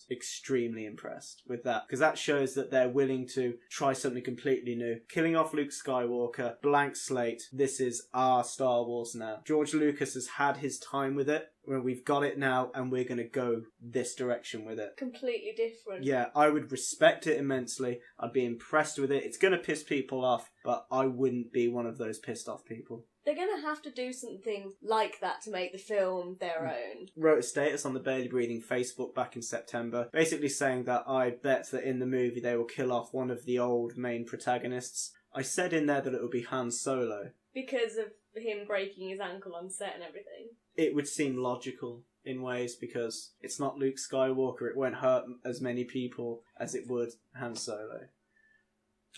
[SPEAKER 1] with that. Because that shows that they're willing to try something completely new. Killing off Luke Skywalker, blank slate, this is our Star Wars now. George Lucas has had his time with it. We've got it now, and we're going to go this direction with it.
[SPEAKER 3] Completely different.
[SPEAKER 1] Yeah, I would respect it immensely. I'd be impressed with it. It's going to piss people off, but I wouldn't be one of those pissed off people.
[SPEAKER 3] They're going to have to do something like that to make the film their own.
[SPEAKER 1] Wrote a status on the Barely Breathing Facebook back in September, basically saying that I bet that in the movie they will kill off one of the old main protagonists. I said in there that it would be Han Solo.
[SPEAKER 3] Because of him breaking his ankle on set and everything.
[SPEAKER 1] It would seem logical in ways because it's not Luke Skywalker. It won't hurt as many people as it would Han Solo.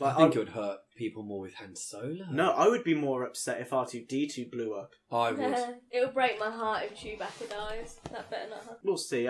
[SPEAKER 2] I think it would hurt people more with Han Solo.
[SPEAKER 1] No, I would be more upset if R2-D2 blew up.
[SPEAKER 2] I would.
[SPEAKER 3] It would break my heart if Chewbacca dies. That better not happen.
[SPEAKER 1] We'll see.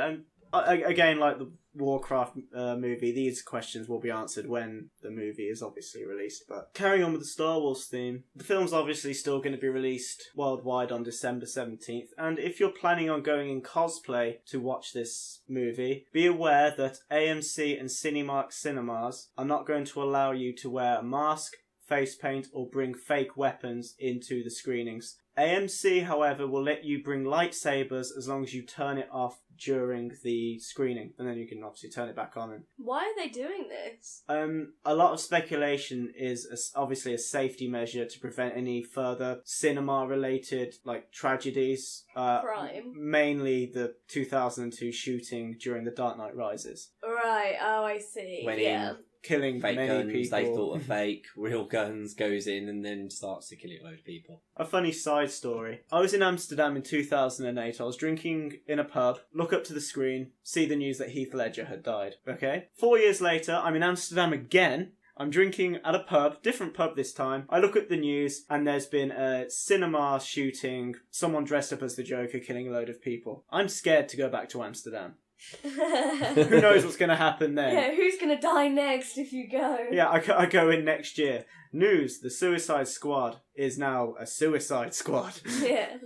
[SPEAKER 1] Again, like the Warcraft movie, these questions will be answered when the movie is obviously released. But carrying on with the Star Wars theme, the film's obviously still going to be released worldwide on December 17th. And if you're planning on going in cosplay to watch this movie, be aware that AMC and Cinemark cinemas are not going to allow you to wear a mask, face paint, or bring fake weapons into the screenings. AMC, however, will let you bring lightsabers as long as you turn it off during the screening, and then you can obviously turn it back on.
[SPEAKER 3] Why are they doing this?
[SPEAKER 1] A lot of speculation is obviously a safety measure to prevent any further cinema-related tragedies.
[SPEAKER 3] Crime.
[SPEAKER 1] Mainly the 2002 shooting during The Dark Knight Rises.
[SPEAKER 3] Right. Oh, I see.
[SPEAKER 2] When
[SPEAKER 1] killing
[SPEAKER 2] fake
[SPEAKER 1] many
[SPEAKER 2] guns,
[SPEAKER 1] people.
[SPEAKER 2] they thought are fake, real guns, goes in and then starts to kill a load of people.
[SPEAKER 1] A funny side story. I was in Amsterdam in 2008. I was drinking in a pub, look up to the screen, see the news that Heath Ledger had died. Okay? 4 years later, I'm in Amsterdam again. I'm drinking at a pub, different pub this time. I look at the news and there's been a cinema shooting, someone dressed up as the Joker killing a load of people. I'm scared to go back to Amsterdam. Who knows what's going to happen then?
[SPEAKER 3] Yeah, who's going to die next if you go?
[SPEAKER 1] Yeah, I go in next year. News, the Suicide Squad is now a Suicide Squad.
[SPEAKER 3] Yeah.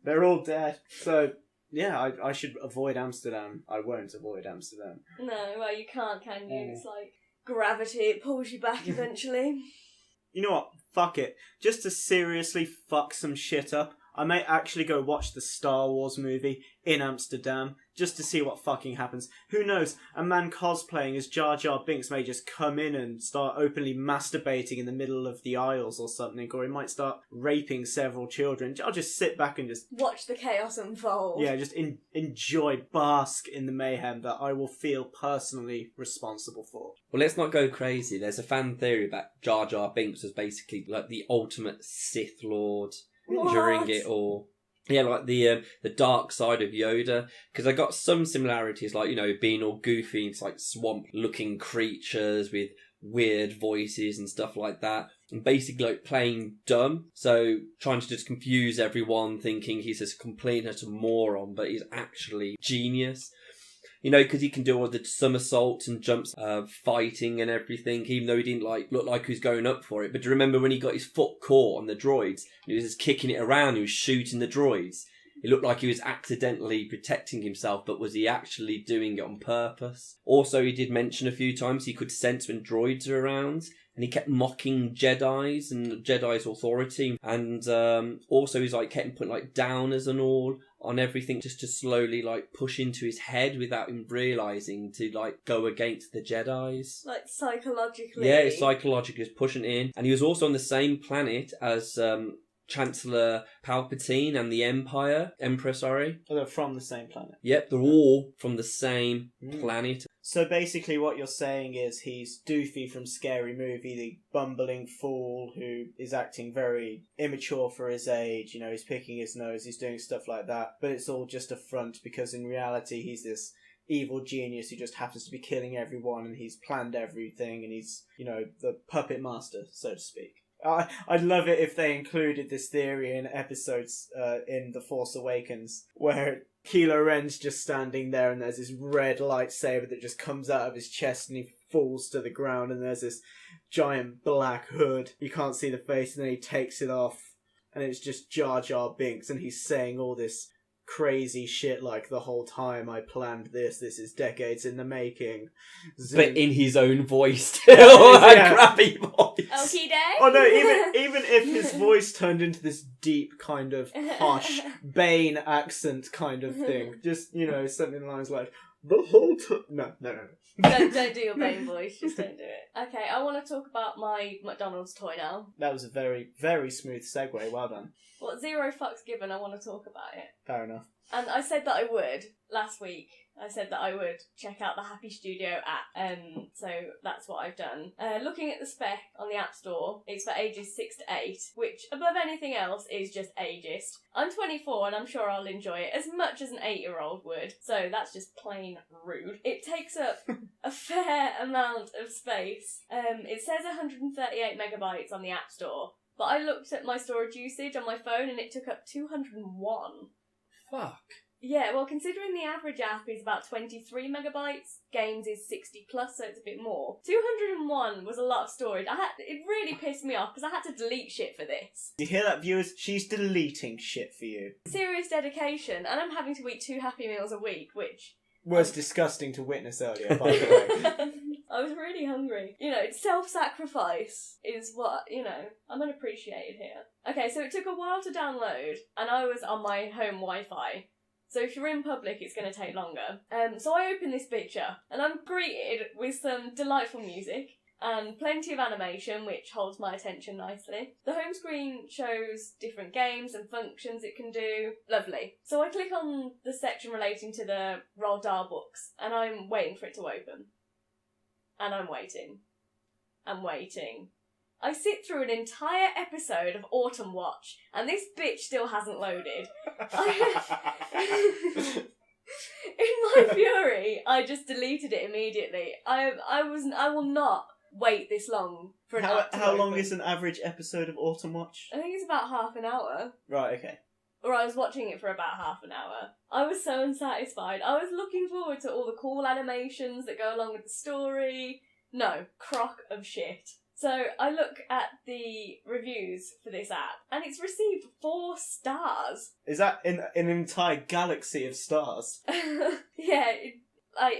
[SPEAKER 1] They're all dead. So, yeah, I should avoid Amsterdam. I won't avoid Amsterdam.
[SPEAKER 3] No, well, you can't, can you? It's like gravity, it pulls you back eventually.
[SPEAKER 1] You know what? Fuck it. Just to seriously fuck some shit up, I may actually go watch the Star Wars movie in Amsterdam just to see what fucking happens. Who knows? A man cosplaying as Jar Jar Binks may just come in and start openly masturbating in the middle of the aisles or something, or he might start raping several children. I'll just sit back and just
[SPEAKER 3] watch the chaos unfold.
[SPEAKER 1] Yeah, just enjoy, bask in the mayhem that I will feel personally responsible for.
[SPEAKER 2] Well, let's not go crazy. There's a fan theory that Jar Jar Binks was basically like the ultimate Sith Lord during it all. Yeah, like the dark side of Yoda, because I got some similarities, like, you know, being all goofy, it's like swamp-looking creatures with weird voices and stuff like that, and basically like playing dumb, so trying to just confuse everyone, thinking he's this complete and utter moron, but he's actually genius. You know, because he can do all the somersaults and jumps, fighting and everything, even though he didn't look like he was going up for it. But do you remember when he got his foot caught on the droids? He was just kicking it around, he was shooting the droids. It looked like he was accidentally protecting himself, but was he actually doing it on purpose? Also, he did mention a few times he could sense when droids are around, and he kept mocking Jedis and Jedi's authority. And also he's like kept putting like downers and all on everything, just to slowly like push into his head without him realising to like go against the Jedis.
[SPEAKER 3] Like psychologically.
[SPEAKER 2] Yeah, psychologically just pushing in. And he was also on the same planet as Chancellor Palpatine and the Emperor, sorry.
[SPEAKER 1] Oh, they're from the same planet.
[SPEAKER 2] Yep, they're all from the same planet.
[SPEAKER 1] So basically what you're saying is he's Doofy from Scary Movie, the bumbling fool who is acting very immature for his age, you know, he's picking his nose, he's doing stuff like that, but it's all just a front, because in reality he's this evil genius who just happens to be killing everyone, and he's planned everything, and he's, you know, the puppet master, so to speak. I'd love it if they included this theory in episodes in The Force Awakens, where Kylo Ren's just standing there and there's this red lightsaber that just comes out of his chest and he falls to the ground, and there's this giant black hood. You can't see the face, and then he takes it off and it's just Jar Jar Binks, and he's saying all this crazy shit like, the whole time I planned this is decades in the making.
[SPEAKER 2] But in his own voice still.
[SPEAKER 1] Yeah.
[SPEAKER 2] A crappy voice.
[SPEAKER 3] Okie day.
[SPEAKER 1] Oh no, even if his voice turned into this deep kind of harsh Bane accent kind of thing, just, you know, something along those lines, the whole time. No.
[SPEAKER 3] Don't do your Bane voice, just don't do it. Okay, I want to talk about my McDonald's toy now.
[SPEAKER 1] That was a very, very smooth segue, well done.
[SPEAKER 3] Well, 0 fucks given, I want to talk about it.
[SPEAKER 1] Fair enough.
[SPEAKER 3] And I said that I would last week. I said that I would check out the Happy Studio app, so that's what I've done. Looking at the spec on the App Store, it's for ages 6 to 8, which above anything else is just ageist. I'm 24 and I'm sure I'll enjoy it as much as an 8-year-old would, so that's just plain rude. It takes up a fair amount of space. It says 138 megabytes on the App Store, but I looked at my storage usage on my phone and it took up 201.
[SPEAKER 2] Fuck.
[SPEAKER 3] Yeah, well, considering the average app is about 23 megabytes, games is 60 plus, so it's a bit more. 201 was a lot of storage. It really pissed me off because I had to delete shit for this.
[SPEAKER 1] You hear that, viewers? She's deleting shit for you.
[SPEAKER 3] Serious dedication, and I'm having to eat 2 Happy Meals a week, which
[SPEAKER 1] was disgusting to witness earlier, by the way.
[SPEAKER 3] I was really hungry. You know, self-sacrifice is what, you know, I'm unappreciated here. Okay, so it took a while to download, and I was on my home Wi-Fi. So if you're in public, it's going to take longer. So I open this picture, and I'm greeted with some delightful music and plenty of animation, which holds my attention nicely. The home screen shows different games and functions it can do. Lovely. So I click on the section relating to the Roald Dahl books, and I'm waiting for it to open. And I'm waiting. I'm waiting. I sit through an entire episode of Autumn Watch, and this bitch still hasn't loaded. In my fury, I just deleted it immediately. I will not wait this long for an app to
[SPEAKER 1] How long
[SPEAKER 3] open.
[SPEAKER 1] is an average episode of Autumn Watch?
[SPEAKER 3] I think it's about half an hour.
[SPEAKER 1] Right, okay.
[SPEAKER 3] Or I was watching it for about half an hour. I was so unsatisfied. I was looking forward to all the cool animations that go along with the story. No, crock of shit. So I look at the reviews for this app, and it's received 4 stars.
[SPEAKER 1] Is that in an entire galaxy of stars?
[SPEAKER 3] Yeah,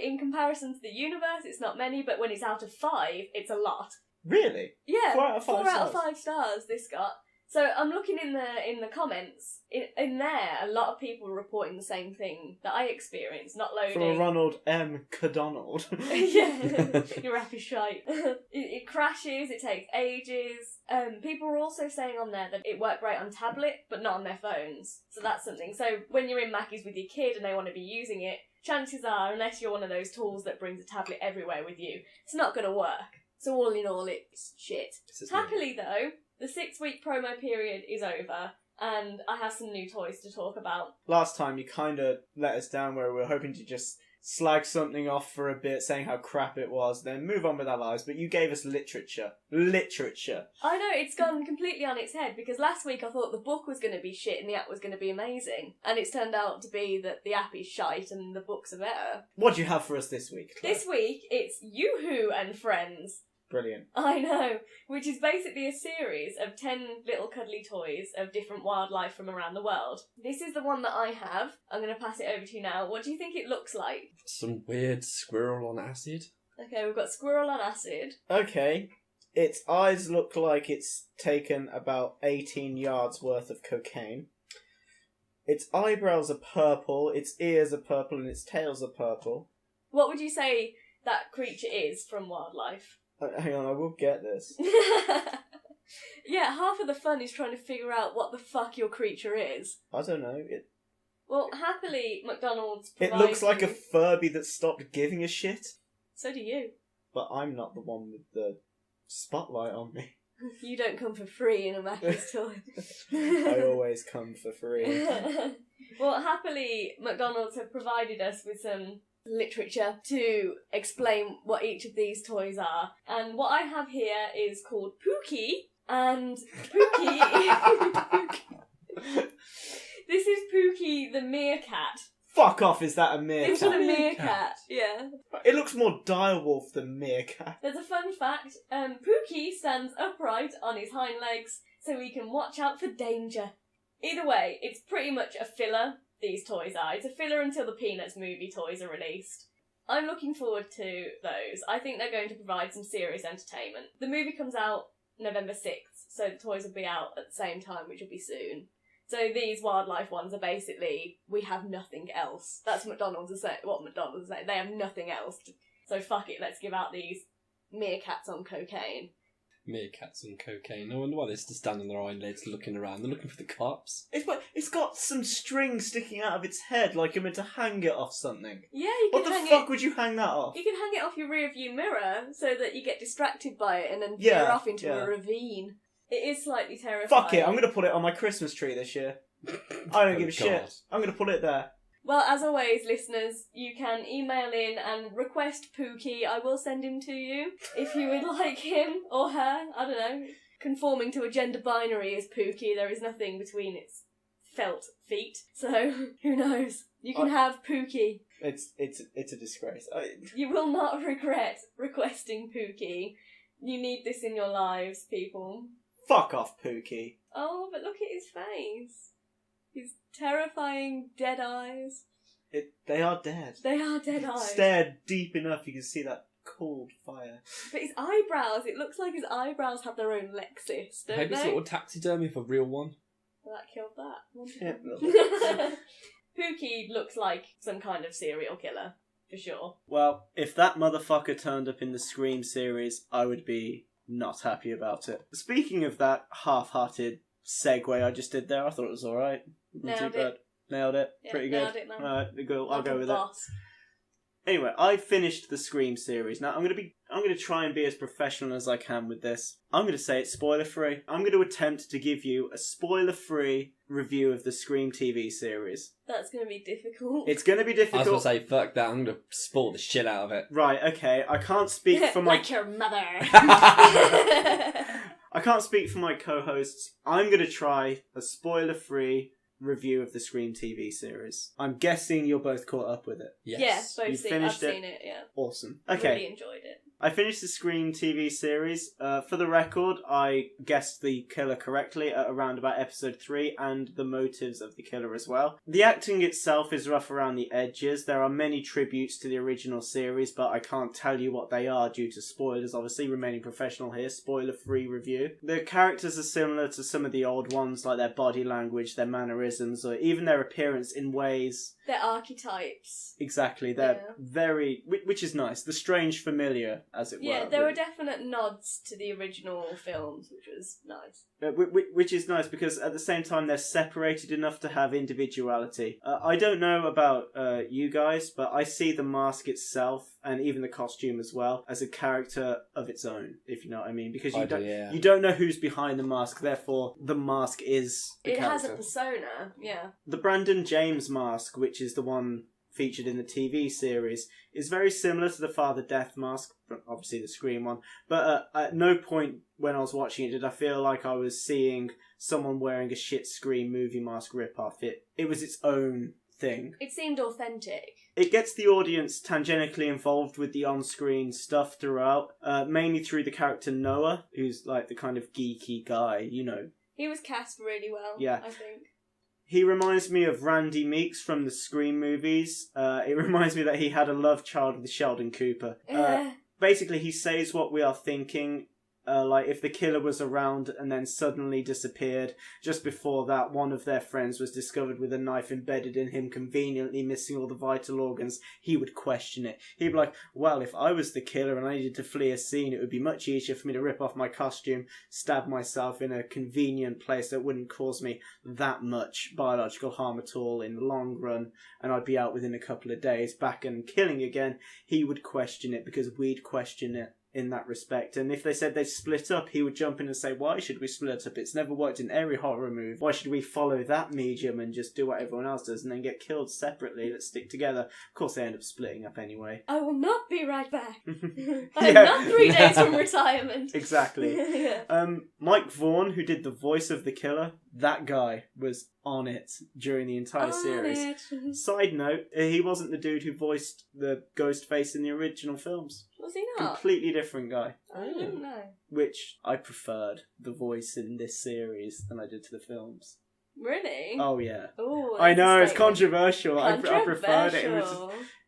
[SPEAKER 3] in comparison to the universe, it's not many, but when it's out of 5, it's a lot.
[SPEAKER 1] Really?
[SPEAKER 3] Yeah,
[SPEAKER 1] 4 out of 5
[SPEAKER 3] 4 out of
[SPEAKER 1] stars?
[SPEAKER 3] 5 stars this got. So I'm looking in the comments. In there, a lot of people are reporting the same thing that I experienced, not loading.
[SPEAKER 1] From Ronald M. McDonald.
[SPEAKER 3] Yeah, your app is shite. It crashes, it takes ages. People are also saying on there that it worked great on tablet, but not on their phones. So that's something. So when you're in Mackey's with your kid and they want to be using it, chances are, unless you're one of those tools that brings a tablet everywhere with you, it's not going to work. So all in all, it's shit. Happily though, the 6-week promo period is over, and I have some new toys to talk about.
[SPEAKER 1] Last time you kind of let us down where we were hoping to just slag something off for a bit, saying how crap it was, then move on with our lives, but you gave us literature. Literature.
[SPEAKER 3] I know, it's gone completely on its head, because last week I thought the book was going to be shit and the app was going to be amazing, and it's turned out to be that the app is shite and the books are better.
[SPEAKER 1] What do you have for us this week, Claire?
[SPEAKER 3] This week, it's Yoo-Hoo and Friends.
[SPEAKER 1] Brilliant.
[SPEAKER 3] I know, which is basically a series of 10 little cuddly toys of different wildlife from around the world. This is the one that I have. I'm going to pass it over to you now. What do you think it looks like?
[SPEAKER 2] Some weird squirrel on acid.
[SPEAKER 3] Okay, we've got squirrel on acid.
[SPEAKER 1] Okay. Its eyes look like it's taken about 18 yards worth of cocaine. Its eyebrows are purple, its ears are purple, and its tails are purple.
[SPEAKER 3] What would you say that creature is from wildlife?
[SPEAKER 1] Hang on, I will get this.
[SPEAKER 3] Yeah, half of the fun is trying to figure out what the fuck your creature is.
[SPEAKER 1] I don't know.
[SPEAKER 3] Well, happily, McDonald's
[SPEAKER 1] It
[SPEAKER 3] provides
[SPEAKER 1] looks like a
[SPEAKER 3] you-
[SPEAKER 1] Furby that stopped giving a shit.
[SPEAKER 3] So do you.
[SPEAKER 1] But I'm not the one with the spotlight on me.
[SPEAKER 3] You don't come for free in a Mackey's toy.
[SPEAKER 1] I always come for free.
[SPEAKER 3] Well, happily, McDonald's have provided us with some literature to explain what each of these toys are. And what I have here is called Pookie, and Pookie... This is Pookie the meerkat.
[SPEAKER 1] Fuck off, is that a
[SPEAKER 3] It's a
[SPEAKER 1] meerkat?
[SPEAKER 3] meerkat, yeah.
[SPEAKER 1] It looks more direwolf than meerkat.
[SPEAKER 3] There's a fun fact. Pookie stands upright on his hind legs so he can watch out for danger. Either way, it's pretty much a filler, these toys are. It's a filler until the Peanuts movie toys are released. I'm looking forward to those. I think they're going to provide some serious entertainment. The movie comes out November 6th, so the toys will be out at the same time, which will be soon. So these wildlife ones are basically, we have nothing else. That's what McDonald's is saying. They have nothing else. So fuck it, let's give out these meerkats on cocaine.
[SPEAKER 2] Meerkats and cocaine. No wonder why they're just standing on their hind legs looking around. They're looking for the cops.
[SPEAKER 1] It's got some string sticking out of its head like you're meant to hang it off something.
[SPEAKER 3] Yeah, you can
[SPEAKER 1] What the
[SPEAKER 3] hang
[SPEAKER 1] fuck
[SPEAKER 3] it.
[SPEAKER 1] would you hang that off?
[SPEAKER 3] You can hang it off your rear view mirror so that you get distracted by it and then
[SPEAKER 1] Yeah,
[SPEAKER 3] veer off into
[SPEAKER 1] yeah.
[SPEAKER 3] a ravine. It is slightly terrifying.
[SPEAKER 1] Fuck it, I'm going to put it on my Christmas tree this year. I don't give a shit.
[SPEAKER 2] God.
[SPEAKER 1] I'm going to put it there.
[SPEAKER 3] Well, as always, listeners, you can email in and request Pookie. I will send him to you if you would like him or her. I don't know. Conforming to a gender binary is Pookie. There is nothing between its felt feet. So, who knows? You can have Pookie.
[SPEAKER 1] It's a disgrace.
[SPEAKER 3] You will not regret requesting Pookie. You need this in your lives, people.
[SPEAKER 1] Fuck off, Pookie.
[SPEAKER 3] Oh, but look at his face. His terrifying dead eyes.
[SPEAKER 1] They are dead.
[SPEAKER 3] They are dead eyes.
[SPEAKER 1] Stare deep enough, you can see that cold fire.
[SPEAKER 3] But his eyebrows, it looks like his eyebrows have their own Lexus, don't
[SPEAKER 2] Maybe it's a
[SPEAKER 3] they?
[SPEAKER 2] little taxidermy of a real one.
[SPEAKER 3] Well, that killed that.
[SPEAKER 1] Yeah,
[SPEAKER 3] Wonderful. Pookie looks like some kind of serial killer, for sure.
[SPEAKER 1] Well, if that motherfucker turned up in the Scream series, I would be not happy about it. Speaking of that half-hearted segue I just did there, I thought it was alright.
[SPEAKER 3] Nailed it.
[SPEAKER 1] Nailed it.
[SPEAKER 3] Yeah,
[SPEAKER 1] Pretty good.
[SPEAKER 3] nailed it, man.
[SPEAKER 1] Alright, I'll
[SPEAKER 3] Like
[SPEAKER 1] go
[SPEAKER 3] a
[SPEAKER 1] with
[SPEAKER 3] boss.
[SPEAKER 1] it. Anyway, I finished the Scream series. Now I'm gonna try and be as professional as I can with this. I'm gonna say it's spoiler free. I'm gonna attempt to give you a spoiler free review of the Scream TV series.
[SPEAKER 3] That's going to be difficult.
[SPEAKER 1] It's gonna be
[SPEAKER 2] I was
[SPEAKER 1] difficult.
[SPEAKER 2] going to say, fuck that, I'm going to spoil the shit out of it.
[SPEAKER 1] Right, okay. I can't speak for my
[SPEAKER 3] Like your mother.
[SPEAKER 1] I can't speak for my co-hosts. I'm going to try a spoiler-free review of the Scream TV series. I'm guessing you're both caught up with it.
[SPEAKER 2] Yes.
[SPEAKER 3] Yeah, both
[SPEAKER 1] You
[SPEAKER 3] seen. I've
[SPEAKER 1] finished it?
[SPEAKER 3] seen it, yeah.
[SPEAKER 1] Awesome. Okay.
[SPEAKER 3] Really enjoyed it.
[SPEAKER 1] I finished the Scream TV series. For the record, I guessed the killer correctly at around about episode 3 and the motives of the killer as well. The acting itself is rough around the edges. There are many tributes to the original series, but I can't tell you what they are due to spoilers, obviously. Remaining professional here, spoiler-free review. The characters are similar to some of the old ones, like their body language, their mannerisms, or even their appearance in ways...
[SPEAKER 3] They're archetypes.
[SPEAKER 1] Exactly, they're very... Which is nice. The strange familiar, as it were.
[SPEAKER 3] Yeah, there were definite nods to the original films, which was nice.
[SPEAKER 1] Which is nice, because at the same time they're separated enough to have individuality. I don't know about you guys, but I see the mask itself, and even the costume as well, as a character of its own, if you know what I mean. Because you don't know who's behind the mask, therefore the mask is the character.
[SPEAKER 3] It has a persona, yeah.
[SPEAKER 1] The Brandon James mask, which is the one featured in the TV series, is very similar to the Father Death mask, obviously the Scream one, but at no point when I was watching it did I feel like I was seeing someone wearing a shit Scream movie mask rip-off. It was its own thing.
[SPEAKER 3] It seemed authentic.
[SPEAKER 1] It gets the audience tangentially involved with the on-screen stuff throughout, mainly through the character Noah, who's like the kind of geeky guy, you know.
[SPEAKER 3] He was cast really well,
[SPEAKER 1] yeah.
[SPEAKER 3] I think.
[SPEAKER 1] He reminds me of Randy Meeks from the Scream movies. It reminds me that he had a love child with Sheldon Cooper. Basically, he says what we are thinking. Like, if the killer was around and then suddenly disappeared, just before that, one of their friends was discovered with a knife embedded in him, conveniently missing all the vital organs, he would question it. He'd be like, well, if I was the killer and I needed to flee a scene, it would be much easier for me to rip off my costume, stab myself in a convenient place that wouldn't cause me that much biological harm at all in the long run, and I'd be out within a couple of days, back and killing again. He would question it because we'd question it in that respect. And if they said they'd split up, he would jump in and say, why should we split up? It's never worked in every horror movie. Why should we follow that medium and just do what everyone else does and then get killed separately? Let's stick together. Of course, they end up splitting up anyway.
[SPEAKER 3] I will not be right back. I'm not 3 days from retirement.
[SPEAKER 1] Exactly.
[SPEAKER 3] Yeah.
[SPEAKER 1] Mike Vaughn, who did the voice of the killer, that guy was on it during the entire series. Side note, he wasn't the dude who voiced the ghost face in the original films.
[SPEAKER 3] Was he not?
[SPEAKER 1] Completely different guy.
[SPEAKER 3] I don't know.
[SPEAKER 1] Which I preferred the voice in this series than I did to the films.
[SPEAKER 3] Really?
[SPEAKER 1] Oh yeah.
[SPEAKER 3] Ooh,
[SPEAKER 1] I know, it's
[SPEAKER 3] controversial.
[SPEAKER 1] controversial. I preferred it. It was just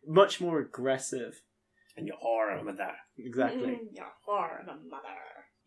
[SPEAKER 1] much more aggressive.
[SPEAKER 2] And your horror mother.
[SPEAKER 1] Exactly.
[SPEAKER 3] Your horror mother.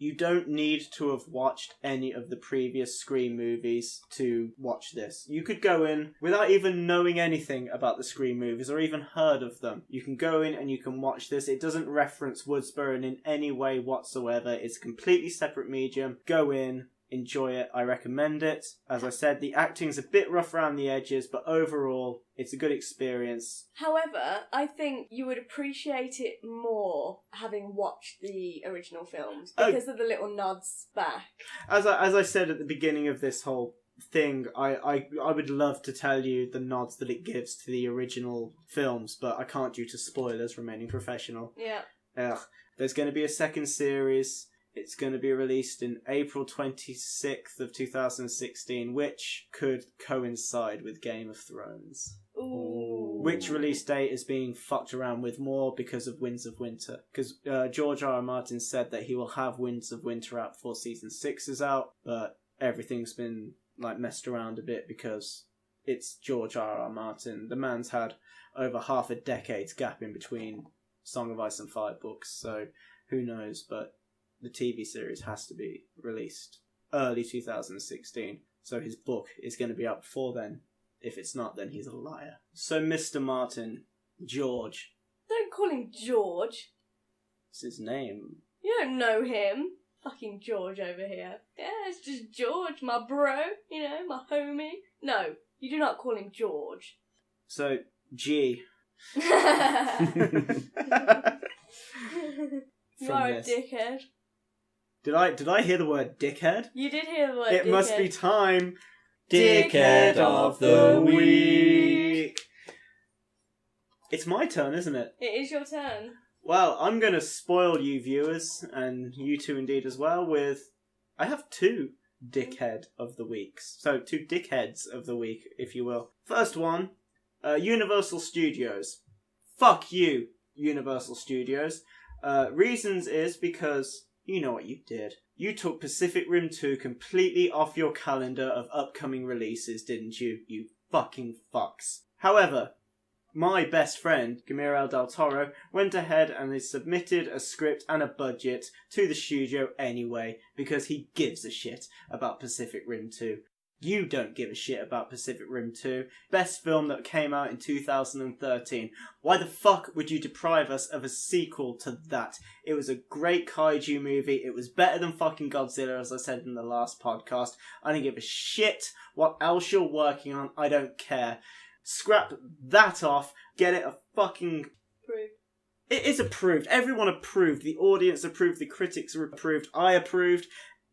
[SPEAKER 1] You don't need to have watched any of the previous Scream movies to watch this. You could go in without even knowing anything about the Scream movies or even heard of them. You can go in and you can watch this. It doesn't reference Woodsboro in any way whatsoever. It's a completely separate medium. Go in, enjoy it. I recommend it. As I said, the acting's a bit rough around the edges, but overall, it's a good experience.
[SPEAKER 3] However, I think you would appreciate it more having watched the original films because of the little nods back.
[SPEAKER 1] As I said at the beginning of this whole thing, I would love to tell you the nods that it gives to the original films, but I can't due to spoilers, remaining professional.
[SPEAKER 3] Yeah.
[SPEAKER 1] There's going to be a second series. It's going to be released in April 26th of 2016, which could coincide with Game of Thrones.
[SPEAKER 3] Ooh.
[SPEAKER 1] Which release date is being fucked around with more because of Winds of Winter. Because George R.R. Martin said that he will have Winds of Winter out before Season 6 is out, but everything's been messed around a bit because it's George R.R. Martin. The man's had over half a decade's gap in between Song of Ice and Fire books, so who knows, but the TV series has to be released early 2016, so his book is going to be out before then. If it's not, then he's a liar. So, Mr. Martin, George.
[SPEAKER 3] Don't call him George.
[SPEAKER 1] It's his name.
[SPEAKER 3] You don't know him. Fucking George over here. Yeah, it's just George, my bro, my homie. No, you do not call him George.
[SPEAKER 1] So, G.
[SPEAKER 3] You are a dickhead.
[SPEAKER 1] Did I hear the word dickhead?
[SPEAKER 3] You did hear the word
[SPEAKER 1] It
[SPEAKER 3] dickhead.
[SPEAKER 1] must be time.
[SPEAKER 2] Dickhead of the week.
[SPEAKER 1] It's my turn, isn't it?
[SPEAKER 3] It is your turn.
[SPEAKER 1] Well, I'm going to spoil you viewers, and you two indeed as well, with... I have 2 dickhead of the weeks. So, 2 dickheads of the week, if you will. First one, Universal Studios. Fuck you, Universal Studios. Reasons is because you know what you did. You took Pacific Rim 2 completely off your calendar of upcoming releases, didn't you? You fucking fucks. However, my best friend, Guillermo del Toro, went ahead and has submitted a script and a budget to the studio anyway, because he gives a shit about Pacific Rim 2. You don't give a shit about Pacific Rim 2. Best film that came out in 2013. Why the fuck would you deprive us of a sequel to that? It was a great kaiju movie. It was better than fucking Godzilla, as I said in the last podcast. I don't give a shit what else you're working on. I don't care. Scrap that off. Get it a fucking...
[SPEAKER 3] Approved.
[SPEAKER 1] It is approved. Everyone approved. The audience approved. The critics are approved. I approved.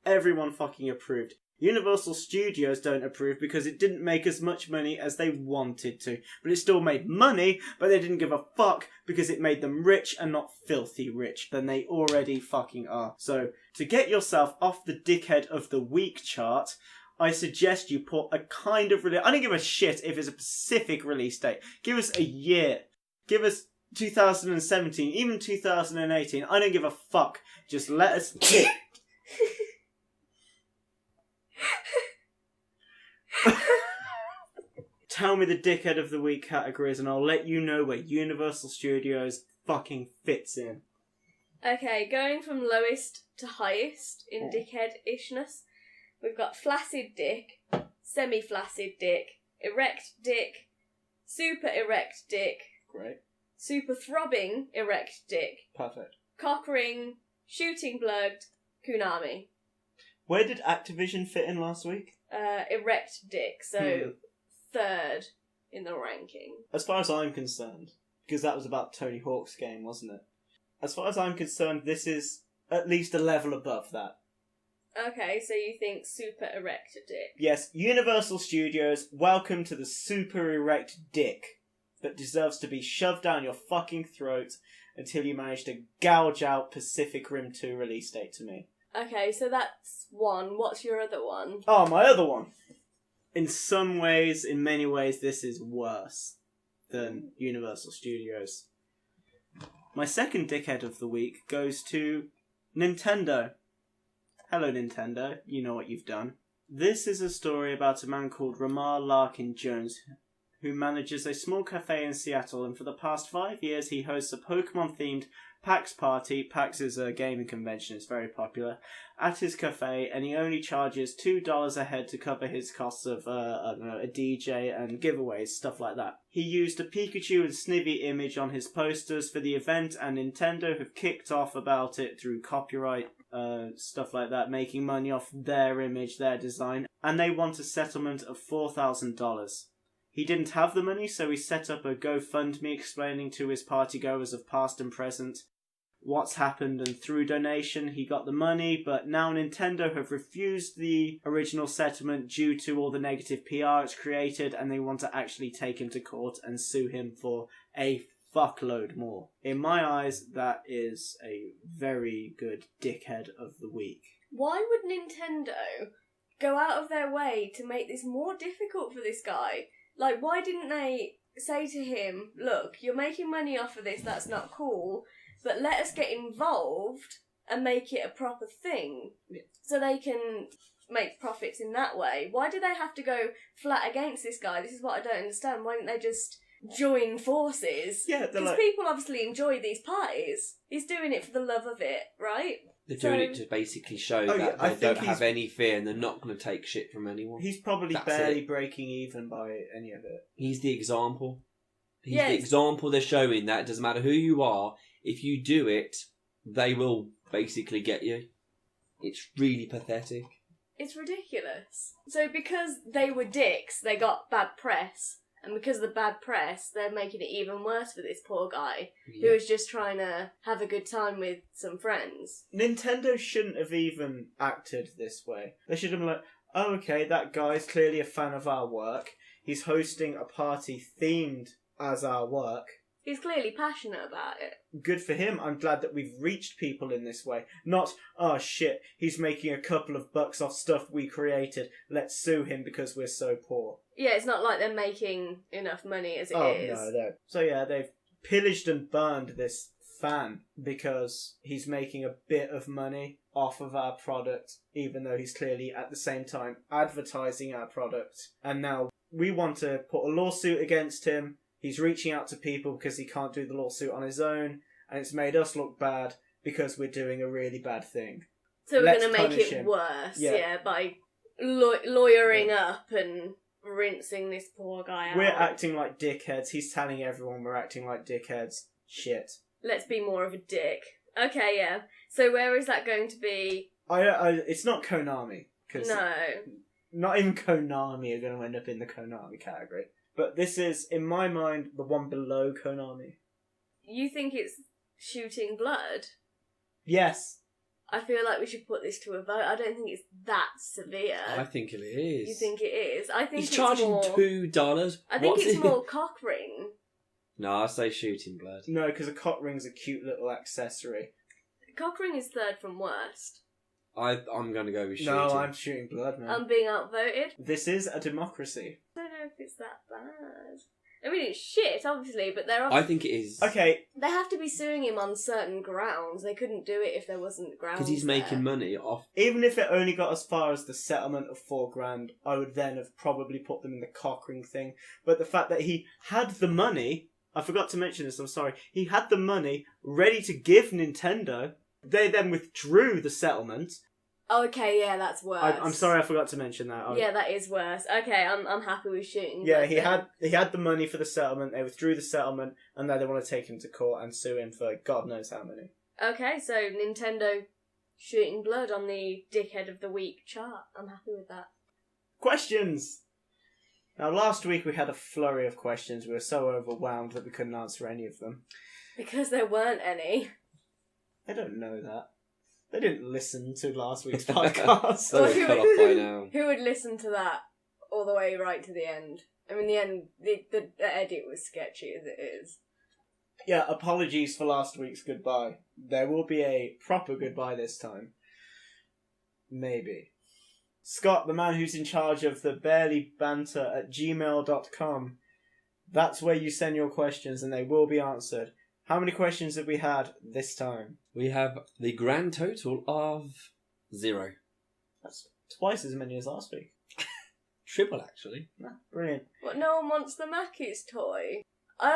[SPEAKER 1] Everyone fucking approved. Universal Studios don't approve because it didn't make as much money as they wanted to. But it still made money, but they didn't give a fuck because it made them rich and not filthy rich than they already fucking are. So, to get yourself off the Dickhead of the Week chart, I suggest you put a kind of release... I don't give a shit if it's a specific release date. Give us a year. Give us 2017, even 2018. I don't give a fuck. Just let us... Tell me the Dickhead of the Week categories and I'll let you know where Universal Studios fucking fits in.
[SPEAKER 3] Okay, going from lowest to highest in dickhead-ishness, we've got flaccid dick, semi-flaccid dick, erect dick, super erect dick,
[SPEAKER 1] Great.
[SPEAKER 3] super throbbing erect dick,
[SPEAKER 1] Perfect.
[SPEAKER 3] cock ring, shooting blood, kunami.
[SPEAKER 1] Where did Activision fit in last week?
[SPEAKER 3] Erect dick, so third in the ranking.
[SPEAKER 1] As far as I'm concerned, because that was about Tony Hawk's game, wasn't it? As far as I'm concerned, this is at least a level above that.
[SPEAKER 3] Okay, so you think super erect dick.
[SPEAKER 1] Yes, Universal Studios, welcome to the super erect dick that deserves to be shoved down your fucking throat until you manage to gouge out Pacific Rim 2 release date to me.
[SPEAKER 3] Okay, so that's one. What's your other one?
[SPEAKER 1] Oh, my other one. In some ways, in many ways, this is worse than Universal Studios. My second dickhead of the week goes to Nintendo. Hello, Nintendo. You know what you've done. This is a story about a man called Ramar Larkin Jones, who manages a small cafe in Seattle, and for the past 5 years he hosts a Pokemon-themed PAX party. PAX is a gaming convention, it's very popular, at his cafe, and he only charges $2 a head to cover his costs of, a DJ and giveaways, stuff like that. He used a Pikachu and Snivy image on his posters for the event, and Nintendo have kicked off about it through copyright, stuff like that, making money off their image, their design, and they want a settlement of $4,000. He didn't have the money, so he set up a GoFundMe explaining to his partygoers of past and present what's happened, and through donation he got the money, but now Nintendo have refused the original settlement due to all the negative PR it's created, and they want to actually take him to court and sue him for a fuckload more. In my eyes, that is a very good dickhead of the week.
[SPEAKER 3] Why would Nintendo go out of their way to make this more difficult for this guy? Like, why didn't they say to him, look, you're making money off of this, that's not cool, but let us get involved and make it a proper thing so they can make profits in that way? Why do they have to go flat against this guy? This is what I don't understand. Why didn't they just join forces?
[SPEAKER 1] Yeah,
[SPEAKER 3] because people obviously enjoy these parties. He's doing it for the love of it, right?
[SPEAKER 2] They're doing it to basically show that they don't have any fear and they're not going to take shit from anyone.
[SPEAKER 1] He's probably barely breaking even by any of it.
[SPEAKER 2] He's the example. He's the example they're showing that it doesn't matter who you are, if you do it, they will basically get you. It's really pathetic.
[SPEAKER 3] It's ridiculous. So because they were dicks, they got bad press. And because of the bad press, they're making it even worse for this poor guy who is just trying to have a good time with some friends.
[SPEAKER 1] Nintendo shouldn't have even acted this way. They should have been like, oh, okay, that guy's clearly a fan of our work. He's hosting a party themed as our work.
[SPEAKER 3] He's clearly passionate about it.
[SPEAKER 1] Good for him. I'm glad that we've reached people in this way. Not, oh shit, he's making a couple of bucks off stuff we created. Let's sue him because we're so poor.
[SPEAKER 3] Yeah, it's not like they're making enough money as it is.
[SPEAKER 1] Oh, no. So yeah, they've pillaged and burned this fan because he's making a bit of money off of our product, even though he's clearly at the same time advertising our product. And now we want to put a lawsuit against him. He's reaching out to people because he can't do the lawsuit on his own, and it's made us look bad because we're doing a really bad thing.
[SPEAKER 3] So we're
[SPEAKER 1] Let's
[SPEAKER 3] going to make
[SPEAKER 1] punish
[SPEAKER 3] it
[SPEAKER 1] him.
[SPEAKER 3] worse,
[SPEAKER 1] Yeah.
[SPEAKER 3] by lawyering up and rinsing this poor guy out.
[SPEAKER 1] We're acting like dickheads. He's telling everyone we're acting like dickheads. Shit.
[SPEAKER 3] Let's be more of a dick. Okay, yeah. So where is that going to be?
[SPEAKER 1] It's not Konami. Cause
[SPEAKER 3] No.
[SPEAKER 1] Not even Konami are going to end up in the Konami category. But this is, in my mind, the one below Konami.
[SPEAKER 3] You think it's shooting blood?
[SPEAKER 1] Yes.
[SPEAKER 3] I feel like we should put this to a vote. I don't think it's that severe.
[SPEAKER 2] I think it is.
[SPEAKER 3] You think it is? I think
[SPEAKER 2] He's
[SPEAKER 3] it's
[SPEAKER 2] charging
[SPEAKER 3] more...
[SPEAKER 2] $2.
[SPEAKER 3] I think it's more cock ring.
[SPEAKER 2] No, I say shooting blood.
[SPEAKER 1] No, because a cock ring's a cute little accessory.
[SPEAKER 3] Cock ring is third from worst.
[SPEAKER 2] I'm going to go with shooting.
[SPEAKER 1] No, I'm shooting blood, man.
[SPEAKER 3] I'm being outvoted.
[SPEAKER 1] This is a democracy.
[SPEAKER 3] I don't know if it's that bad. I mean, it's shit, obviously, but there are...
[SPEAKER 2] I think it is.
[SPEAKER 1] Okay.
[SPEAKER 3] They have to be suing him on certain grounds. They couldn't do it if there wasn't grounds.
[SPEAKER 2] Because he's making money off...
[SPEAKER 1] Even if it only got as far as the settlement of $4,000, I would then have probably put them in the cock ring thing. But the fact that he had the money... I forgot to mention this, I'm sorry. He had the money ready to give Nintendo. They then withdrew the settlement.
[SPEAKER 3] Oh, okay, yeah, that's worse.
[SPEAKER 1] I'm sorry I forgot to mention that.
[SPEAKER 3] Yeah, that is worse. Okay, I'm happy with shooting.
[SPEAKER 1] Yeah,
[SPEAKER 3] but
[SPEAKER 1] he had the money for the settlement. They withdrew the settlement, and now they want to take him to court and sue him for God knows how many.
[SPEAKER 3] Okay, so Nintendo shooting blood on the Dickhead of the Week chart. I'm happy with that.
[SPEAKER 1] Questions! Now, last week we had a flurry of questions. We were so overwhelmed that we couldn't answer any of them.
[SPEAKER 3] Because there weren't any.
[SPEAKER 1] I don't know that. They didn't listen to last week's podcast.
[SPEAKER 2] They were cut off by now.
[SPEAKER 3] Who would listen to that all the way right to the end? I mean, the end, the edit was sketchy as it is.
[SPEAKER 1] Yeah, apologies for last week's goodbye. There will be a proper goodbye this time. Maybe. Scott, the man who's in charge of the barelybanter@gmail.com. That's where you send your questions and they will be answered. How many questions have we had this time?
[SPEAKER 2] We have the grand total of 0.
[SPEAKER 1] That's twice as many as last week.
[SPEAKER 2] Triple, actually.
[SPEAKER 1] Brilliant.
[SPEAKER 3] What, no one wants the Mackey's toy?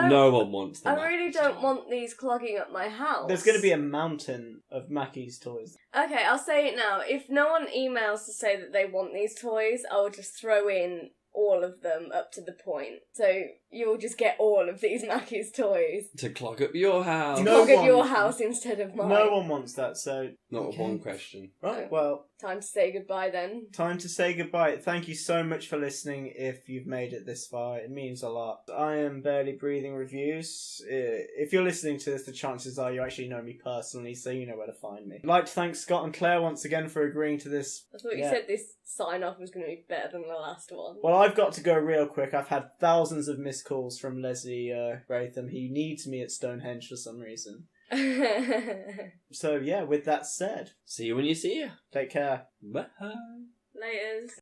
[SPEAKER 2] No one wants them.
[SPEAKER 3] I really don't want these clogging up my house.
[SPEAKER 1] There's going to be a mountain of Mackey's toys.
[SPEAKER 3] Okay, I'll say it now. If no one emails to say that they want these toys, I'll just throw in all of them up to the point. So you'll just get all of these Mackey's toys.
[SPEAKER 2] To clog up your house.
[SPEAKER 1] No
[SPEAKER 3] Clog up
[SPEAKER 1] one-
[SPEAKER 3] your house instead of mine.
[SPEAKER 1] No one wants that, so...
[SPEAKER 2] Not
[SPEAKER 1] Okay.
[SPEAKER 2] one question.
[SPEAKER 1] Right, well,
[SPEAKER 3] Time to say goodbye then.
[SPEAKER 1] time to say goodbye. Thank you so much for listening if you've made it this far. It means a lot. I am Barely Breathing Reviews. If you're listening to this, the chances are you actually know me personally, so you know where to find me. I'd like to thank Scott and Claire once again for agreeing to this.
[SPEAKER 3] I thought you
[SPEAKER 1] Yeah.
[SPEAKER 3] said this sign-off was going to be better than the last one.
[SPEAKER 1] Well, I've got to go real quick. I've had thousands of missed calls from Leslie Gratham. He needs me at Stonehenge for some reason. So, yeah, with that said,
[SPEAKER 2] See you when you see you.
[SPEAKER 1] take care.
[SPEAKER 2] Bye.
[SPEAKER 3] Laters.